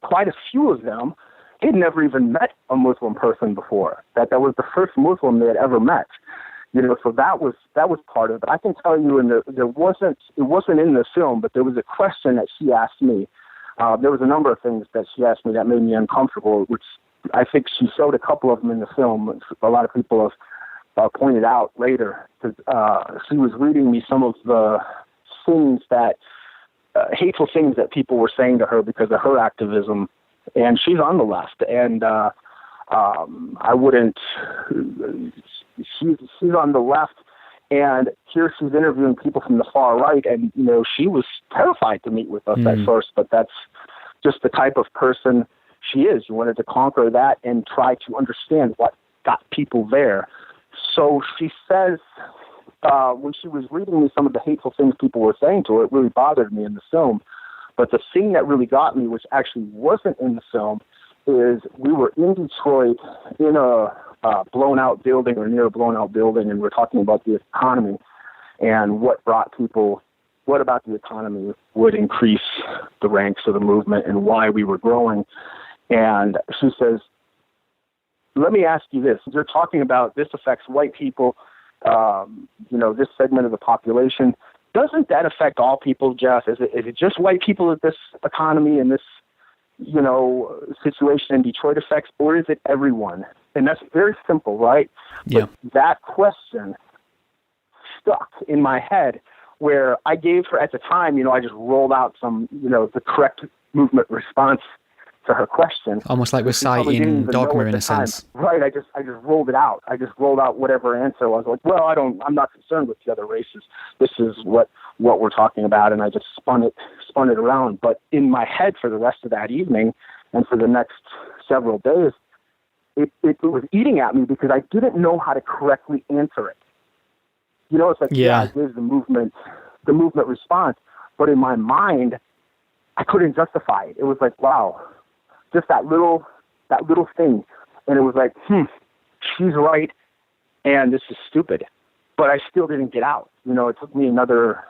quite a few of them, they'd never even met a Muslim person before. That was the first Muslim they had ever met. So that was part of it. I can tell you, it wasn't in the film, but there was a question that she asked me. There was a number of things that she asked me that made me uncomfortable, which I think she showed a couple of them in the film. A lot of people have pointed out later, because she was reading me some of the things that, hateful things that people were saying to her because of her activism. And she's on the left, and I wouldn't. She's on the left, and here she's interviewing people from the far right, and she was terrified to meet with us at first, but that's just the type of person she is. You wanted to conquer that and try to understand what got people there. So she says, when she was reading me some of the hateful things people were saying to her, it really bothered me in the film. But the thing that really got me, which actually wasn't in the film, is we were in Detroit in a blown-out building or near a blown-out building, and we're talking about the economy and what about the economy would increase the ranks of the movement and why we were growing. And she says, let me ask you this. You're talking about this affects white people, this segment of the population. Doesn't that affect all people, Jeff? Is it just white people that this economy and this, situation in Detroit affects, or is it everyone? And that's very simple, right? Yeah. But that question stuck in my head, where I gave her, at the time, I just rolled out some, the correct movement response to her question. Almost like we're citing dogma in a sense. Right, I just rolled it out. I just rolled out whatever answer. I was like, well, I'm not concerned with the other races. This is what we're talking about, and I just spun it around. But in my head for the rest of that evening and for the next several days, it was eating at me because I didn't know how to correctly answer it. It's like, I gave the movement response, but in my mind, I couldn't justify it. It was like, wow, just that little thing. And it was like, she's right, and this is stupid. But I still didn't get out. It took me another,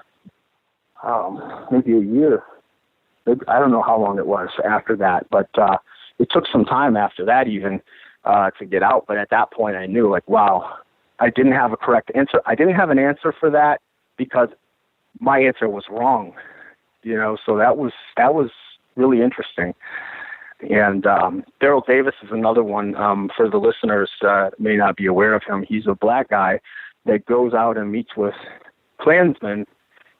maybe a year. I don't know how long it was after that, but it took some time after that even to get out. But at that point, I knew, like, wow, I didn't have a correct answer. I didn't have an answer for that because my answer was wrong. So that was really interesting. And Daryl Davis is another one. For the listeners that may not be aware of him, he's a black guy that goes out and meets with Klansmen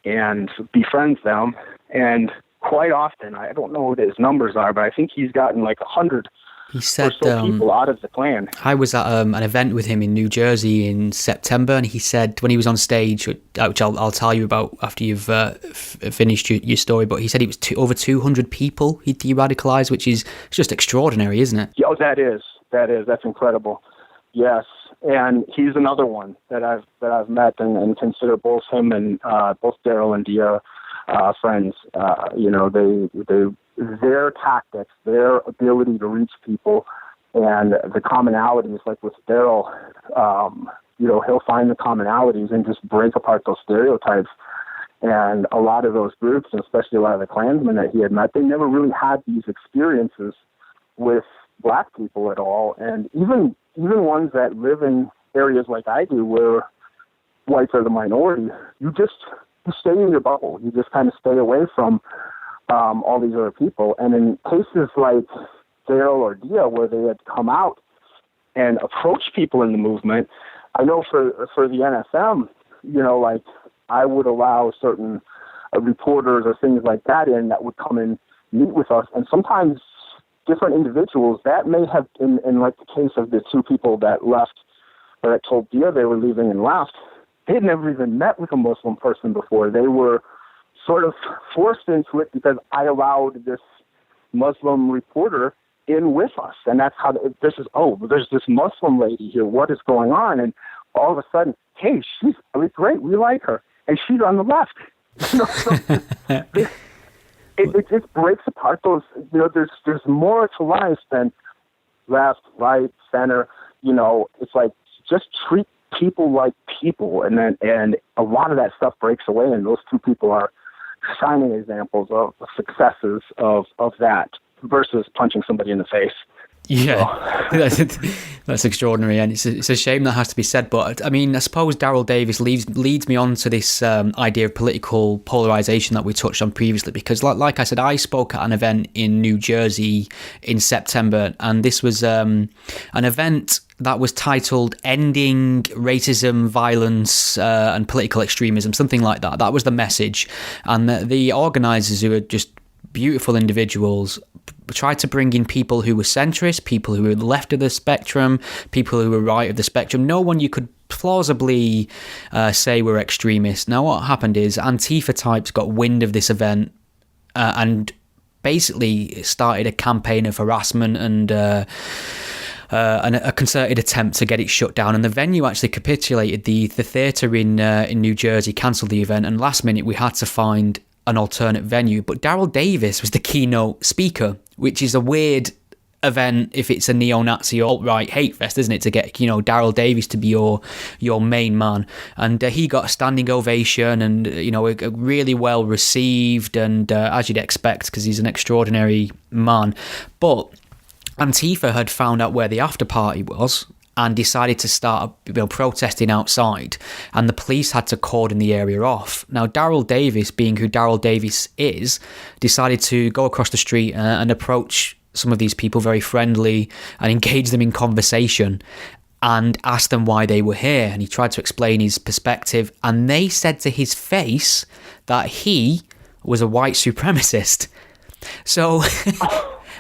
and befriends them. And quite often, I don't know what his numbers are, but I think he's gotten like 100 He said, or so people out of the Klan. I was at an event with him in New Jersey in September, and he said when he was on stage, which I'll tell you about after you've finished your story, but he said it was over 200 people he de-radicalized, which is just extraordinary, isn't it? Yeah, that is. That's incredible. Yes, and he's another one that I've met and consider both him and both Daryl and Deeyah friends. Their tactics, their ability to reach people, and the commonalities, like with Daryl, he'll find the commonalities and just break apart those stereotypes. And a lot of those groups, and especially a lot of the Klansmen that he had met, they never really had these experiences with black people at all. And even ones that live in areas like I do, where whites are the minority, you stay in your bubble. You just kind of stay away from all these other people. And in cases like Daryl or Deeyah, where they had come out and approached people in the movement, I know for the NSM, like I would allow certain reporters or things like that in that would come and meet with us. And sometimes different individuals that may have, in like the case of the two people that left, or that told Deeyah they were leaving and left, they had never even met with a Muslim person before. They were sort of forced into it because I allowed this Muslim reporter in with us. And that's how there's this Muslim lady here. What is going on? And all of a sudden, hey, she's really great. We like her. And she's on the left. It just breaks apart those, there's more to life than left, right, center. It's like just treat people like people. And a lot of that stuff breaks away. And those two people are shining examples of successes of that versus punching somebody in the face. Yeah, that's extraordinary, and it's a shame that has to be said. But I mean, I suppose Daryl Davis leads me on to this idea of political polarization that we touched on previously. Because, like I said, I spoke at an event in New Jersey in September, and this was an event that was titled "Ending Racism, Violence, and Political Extremism," something like that. That was the message, and the organisers, who are just beautiful individuals, tried to bring in people who were centrist, people who were left of the spectrum, people who were right of the spectrum. No one you could plausibly say were extremists. Now, what happened is Antifa types got wind of this event and basically started a campaign of harassment and a concerted attempt to get it shut down. And the venue actually capitulated. The theatre in New Jersey cancelled the event, and last minute we had to find an alternate venue. But Daryl Davis was the keynote speaker, which is a weird event if it's a neo-Nazi alt-right hate fest, isn't it, to get Daryl Davis to be your main man. And he got a standing ovation, and really well received, and as you'd expect, because he's an extraordinary man. But Antifa had found out where the after party was and decided to start protesting outside, and the police had to cordon the area off. Now, Daryl Davis, being who Daryl Davis is, decided to go across the street and approach some of these people very friendly and engage them in conversation and ask them why they were here. And he tried to explain his perspective, and they said to his face that he was a white supremacist. So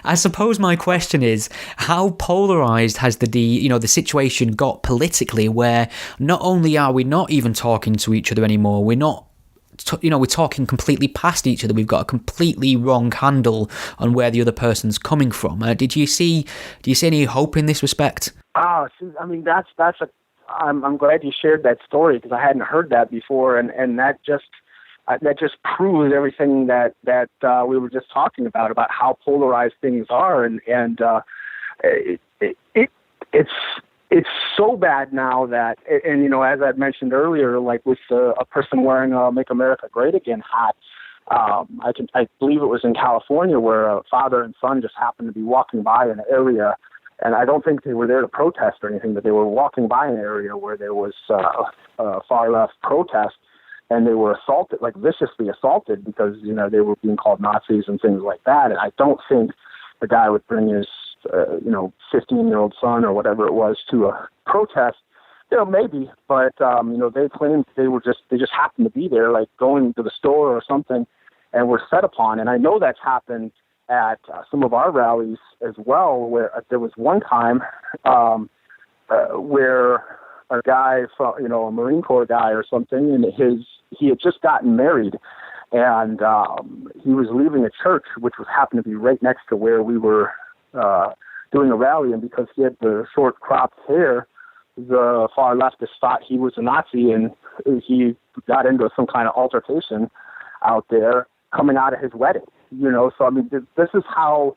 I suppose my question is, how polarized has the situation got politically, where not only are we not even talking to each other anymore, we're not, we're talking completely past each other. We've got a completely wrong handle on where the other person's coming from. Do you see any hope in this respect? I mean, I'm glad you shared that story, because I hadn't heard that before, and that just proves everything that we were just talking about how polarized things are, and it's so bad now that, and as I mentioned earlier, like with a person wearing a "Make America Great Again" hat, I believe it was in California, where a father and son just happened to be walking by an area And I don't think they were there to protest or anything, but they were walking by an area where there was far-left protest, and they were assaulted, like viciously assaulted, because, they were being called Nazis and things like that. And I don't think the guy would bring his, 15-year-old son or whatever it was to a protest. Maybe, but, they claimed they just happened to be there, like going to the store or something, and were set upon. And I know that's happened at some of our rallies as well, where there was one time where a guy from, a Marine Corps guy or something, and he had just gotten married, and he was leaving a church, which happened to be right next to where we were doing a rally, and because he had the short cropped hair, the far leftists thought he was a Nazi, and he got into some kind of altercation out there coming out of his wedding. So I mean, this is how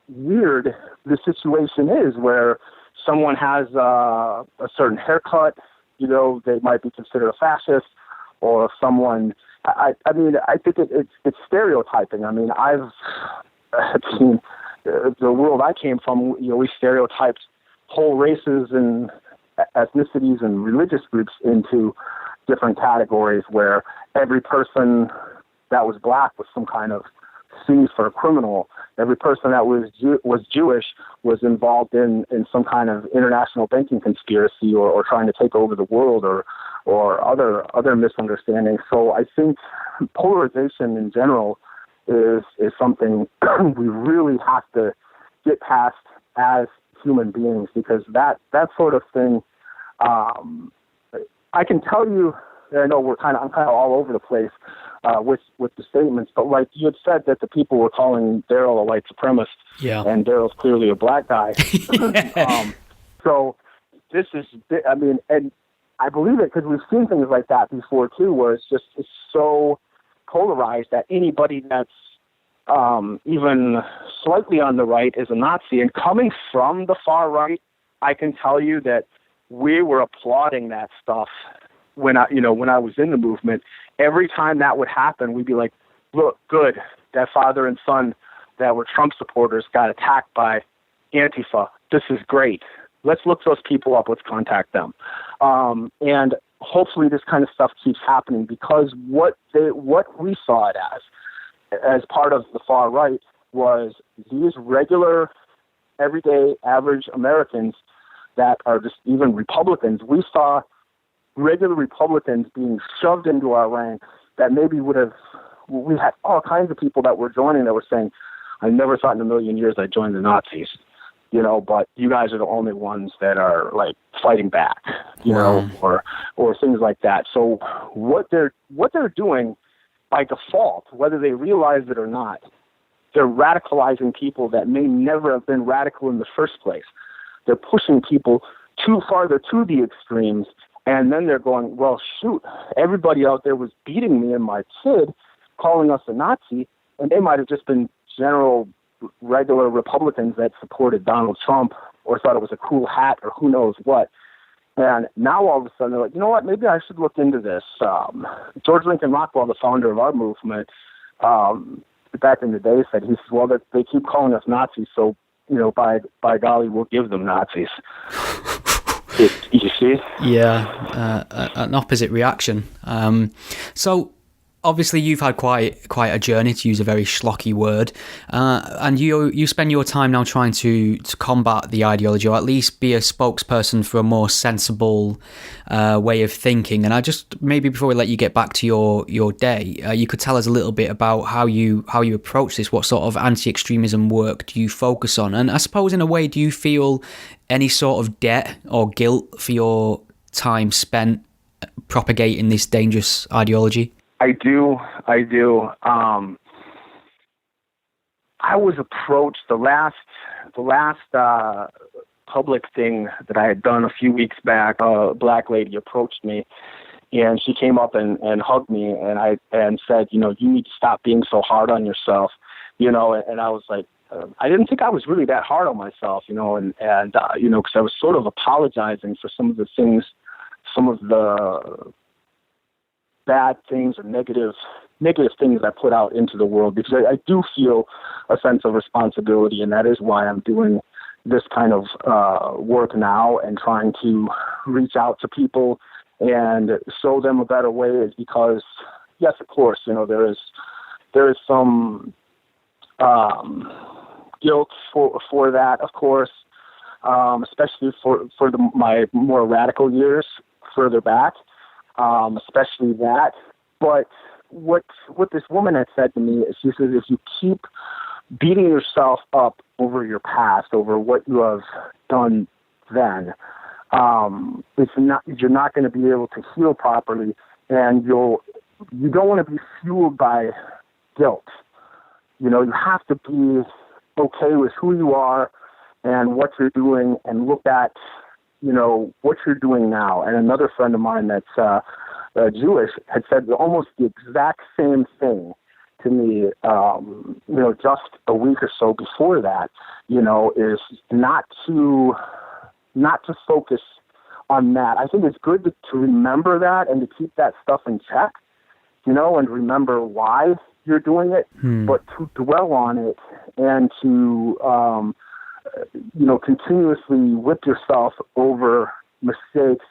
weird the situation is, where someone has a certain haircut, they might be considered a fascist, or someone. I mean, I think it's stereotyping. I mean, I've seen the world I came from. We stereotyped whole races and ethnicities and religious groups into different categories, where every person that was black was some kind of thief or criminal. Every person that was Jewish was involved in some kind of international banking conspiracy or trying to take over the world or other misunderstandings. So I think polarization in general is something we really have to get past as human beings, because that sort of thing, I can tell you, I know I'm kind of all over the place with the statements, but like you had said that the people were calling Daryl a white supremacist, and Daryl's clearly a black guy. So this is, I mean, and I believe it because we've seen things like that before too, where it's so polarized that anybody that's even slightly on the right is a Nazi. And coming from the far right, I can tell you that we were applauding that stuff when I was in the movement. Every time that would happen, we'd be like, look, good, that father and son that were Trump supporters got attacked by Antifa. This is great. Let's look those people up. Let's contact them. And hopefully this kind of stuff keeps happening, because what we saw it as part of the far right was these regular, everyday, average Americans that are just even Republicans. We saw regular Republicans being shoved into our ranks that maybe we had all kinds of people that were joining that were saying, I never thought in a million years I'd join the Nazis, but you guys are the only ones that are like fighting back, or things like that. So what they're doing by default, whether they realize it or not, they're radicalizing people that may never have been radical in the first place. They're pushing people too farther to the extremes, and then they're going, well, shoot, everybody out there was beating me and my kid, calling us a Nazi, and they might have just been general, regular Republicans that supported Donald Trump or thought it was a cool hat or who knows what. And now all of a sudden they're like, you know what, maybe I should look into this. George Lincoln Rockwell, the founder of our movement, back in the day said, well, they keep calling us Nazis, so, by golly, we'll give them Nazis. You see? Yeah, an opposite reaction. So obviously you've had quite a journey, to use a very schlocky word, and you spend your time now trying to combat the ideology, or at least be a spokesperson for a more sensible way of thinking. And I just, maybe before we let you get back to your day, you could tell us a little bit about how you approach this. What sort of anti-extremism work do you focus on? And I suppose in a way, do you feel any sort of debt or guilt for your time spent propagating this dangerous ideology? I do. I was approached the last public thing that I had done a few weeks back. A black lady approached me, and she came up and hugged me and said, you need to stop being so hard on yourself, and I was like, I didn't think I was really that hard on myself, and because I was sort of apologizing for some of the things, some of the bad things or negative things I put out into the world, because I do feel a sense of responsibility, and that is why I'm doing this kind of work now and trying to reach out to people and show them a better way is because, yes, of course, there is some guilt for that, of course, especially for my more radical years further back, especially that. But what this woman had said to me is, she says, if you keep beating yourself up over your past, over what you have done then, you're not going to be able to heal properly, and you don't want to be fueled by guilt. You have to be okay with who you are and what you're doing, and look at what you're doing now. And another friend of mine that's Jewish had said almost the exact same thing to me, just a week or so before that, is not to focus on that. I think it's good to remember that and to keep that stuff in check, and remember why you're doing it, but to dwell on it and to, continuously whip yourself over mistakes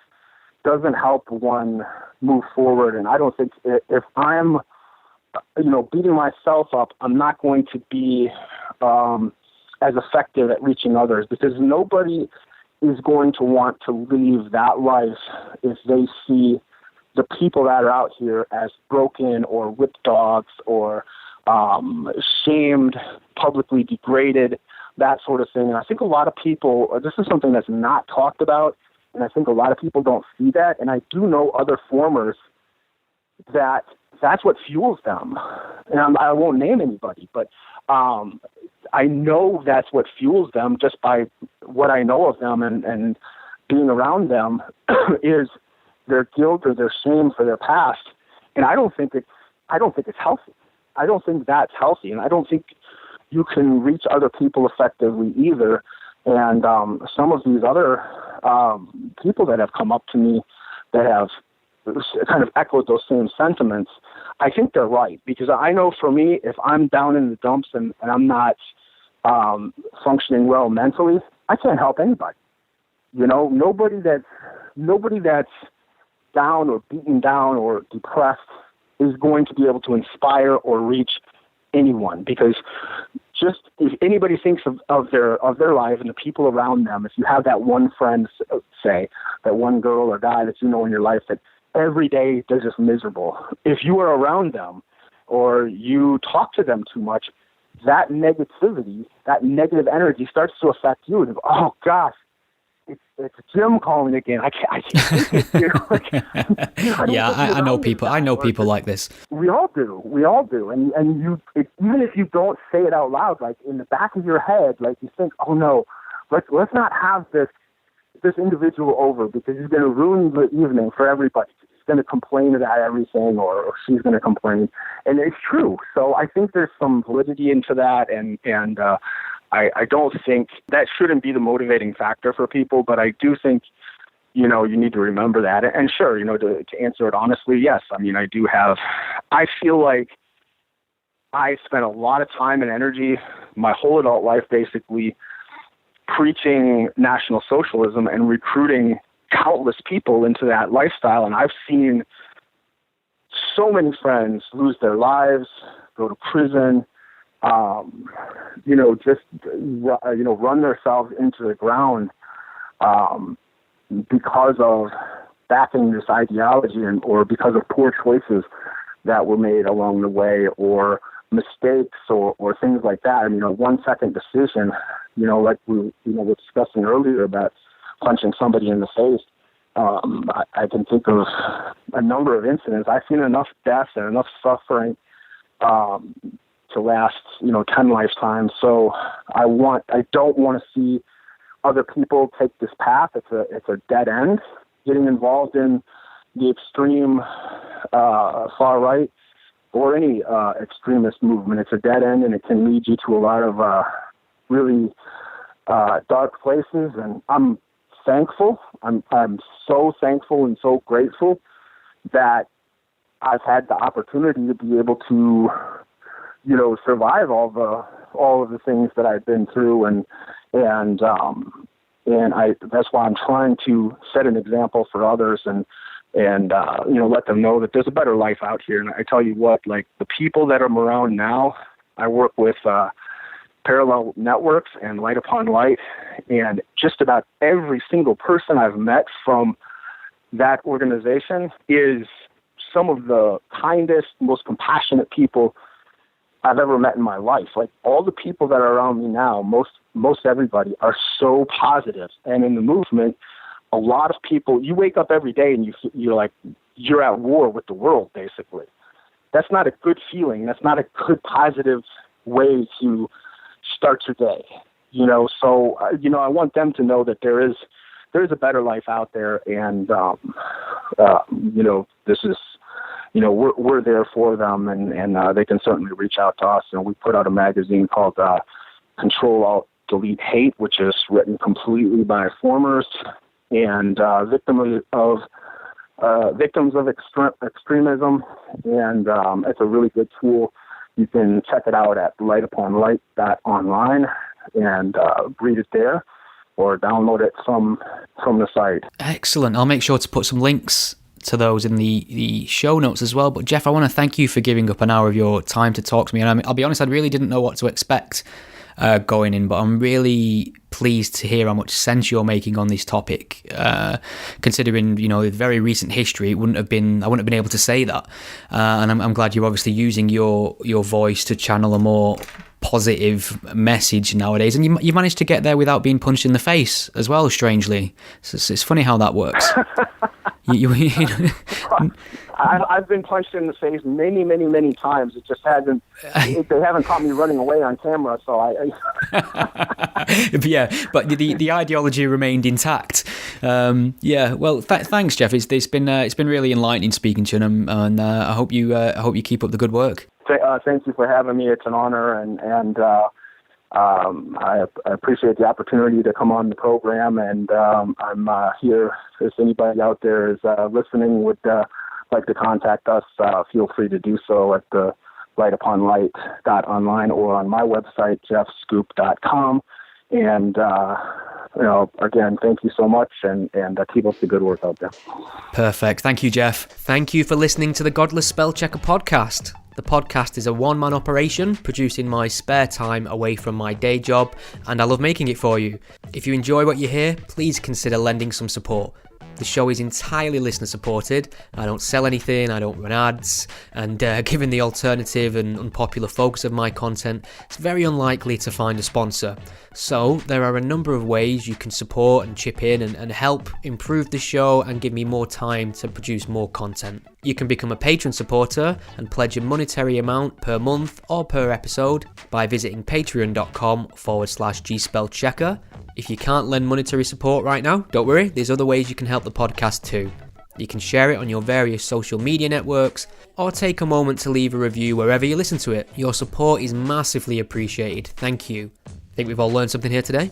doesn't help one move forward. And I don't think if I'm beating myself up, I'm not going to be as effective at reaching others, because nobody is going to want to leave that life if they see the people that are out here as broken or whipped dogs or shamed, publicly degraded, that sort of thing. And I think a lot of people, this is something that's not talked about, and I think a lot of people don't see that. And I do know other formers that's what fuels them. And I won't name anybody, but I know that's what fuels them just by what I know of them and being around them is their guilt or their shame for their past. And I don't think it's healthy. I don't think that's healthy. And I don't think you can reach other people effectively either. And some of these other people that have come up to me that have kind of echoed those same sentiments, I think they're right, because I know for me, if I'm down in the dumps and I'm not functioning well mentally, I can't help anybody. Nobody that's down or beaten down or depressed is going to be able to inspire or reach anyone, because just if anybody thinks of their life and the people around them, if you have that one friend, say, that one girl or guy that in your life that every day they're just miserable, if you are around them or you talk to them too much, that negativity, that negative energy starts to affect you. And oh gosh, it's Jim calling again. I can't take it. Yeah, I know people. I know people like this. We all do. And you, even if you don't say it out loud, like in the back of your head, like you think, oh no, let's not have this individual over, because he's going to ruin the evening for everybody. He's going to complain about everything, or she's going to complain, and it's true. So I think there's some validity into that, and I don't think that shouldn't be the motivating factor for people, but I do think, you need to remember that. And sure, to answer it honestly, yes, I feel like I spent a lot of time and energy, my whole adult life basically, preaching National Socialism and recruiting countless people into that lifestyle. And I've seen so many friends lose their lives, go to prison, run themselves into the ground because of backing this ideology or because of poor choices that were made along the way, or mistakes or things like that. 1 second decision, like we were discussing earlier about punching somebody in the face. I can think of a number of incidents. I've seen enough deaths and enough suffering to last, 10 lifetimes. So I don't want to see other people take this path. It's a dead end. Getting involved in the extreme far right or any extremist movement, it's a dead end, and it can lead you to a lot of really dark places. And I'm thankful. I'm so thankful and so grateful that I've had the opportunity to be able to, survive all of the things that I've been through, and And that's why I'm trying to set an example for others and let them know that there's a better life out here. And I tell you what, like the people that I'm around now, I work with Parallel Networks and Light Upon Light, and just about every single person I've met from that organization is some of the kindest, most compassionate people I've ever met in my life. Like all the people that are around me now, most everybody are so positive. And in the movement, a lot of people, you wake up every day and you're like, you're at war with the world, basically. That's not a good feeling. That's not a good positive way to start your day. So I want them to know that there is a better life out there, and this is, we're there for them, and they can certainly reach out to us. And we put out a magazine called Control Alt Delete Hate, which is written completely by formers and victims of extremism, and it's a really good tool. You can check it out at lightuponlight.online and read it there, or download it from the site. Excellent. I'll make sure to put some links to those in the show notes as well. But Jeff, I want to thank you for giving up an hour of your time to talk to me. And I'll be honest, I really didn't know what to expect going in, but I'm really pleased to hear how much sense you're making on this topic. Considering the very recent history, I wouldn't have been able to say that. And I'm glad you're obviously using your voice to channel a more positive message nowadays, and you managed to get there without being punched in the face as well. Strangely, it's funny how that works. I've been punched in the face many, many, many times. It just hasn't. They haven't caught me running away on camera, so I but the ideology remained intact. Well, thanks, Jeff. It's been really enlightening speaking to you, and I hope you keep up the good work. Thank you for having me. It's an honor, and I appreciate the opportunity to come on the program. And I'm here. If anybody out there is listening would like to contact us, feel free to do so at the lightuponlight.online or on my website, jeffschoep.com. And again, thank you so much, and keep up the good work out there. Perfect. Thank you, Jeff. Thank you for listening to the Godless Spell Checker podcast. The podcast is a one-man operation, produced in my spare time away from my day job, and I love making it for you. If you enjoy what you hear, please consider lending some support. The show is entirely listener supported. I don't sell anything, I don't run ads, and given the alternative and unpopular focus of my content, it's very unlikely to find a sponsor. So there are a number of ways you can support and chip in and help improve the show and give me more time to produce more content. You can become a patron supporter and pledge a monetary amount per month or per episode by visiting patreon.com/gspellchecker. If you can't lend monetary support right now, don't worry, there's other ways you can help the podcast too. You can share it on your various social media networks, or take a moment to leave a review wherever you listen to it. Your support is massively appreciated. Thank you. Think we've all learned something here today?